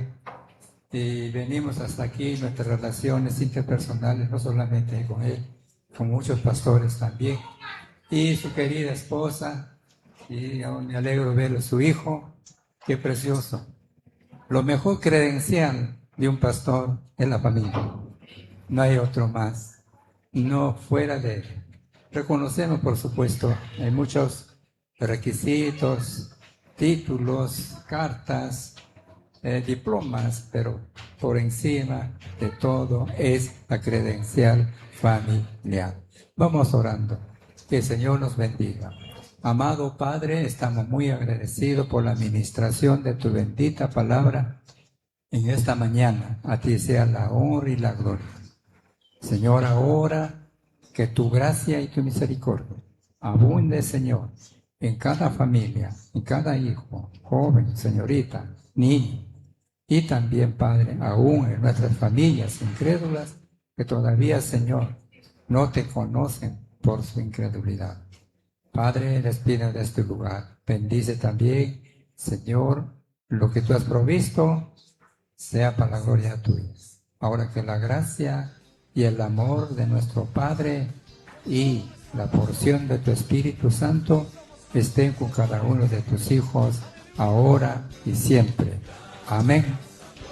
G: y venimos hasta aquí, nuestras relaciones interpersonales, no solamente con él, con muchos pastores también, y su querida esposa, y aún me alegro verlo, su hijo, qué precioso. Lo mejor credencial de un pastor es la familia. No hay otro más, no fuera de él. Reconocemos, por supuesto, hay muchos requisitos, títulos, cartas, diplomas, pero por encima de todo es la credencial familiar. Vamos orando, que el Señor nos bendiga. Amado Padre, estamos muy agradecidos por la administración de tu bendita palabra en esta mañana. A ti sea la honra y la gloria. Señor, ahora que tu gracia y tu misericordia abunde, Señor, en cada familia, en cada hijo, joven, señorita, niño, y también, Padre, aún en nuestras familias incrédulas que todavía, Señor, no te conocen por su incredulidad. Padre, les pido de este lugar, bendice también, Señor, lo que tú has provisto, sea para la gloria tuya. Ahora que la gracia y el amor de nuestro Padre y la porción de tu Espíritu Santo estén con cada uno de tus hijos, ahora y siempre. Amén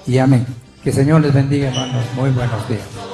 G: y amén. Que el Señor les bendiga, hermanos. Muy buenos días.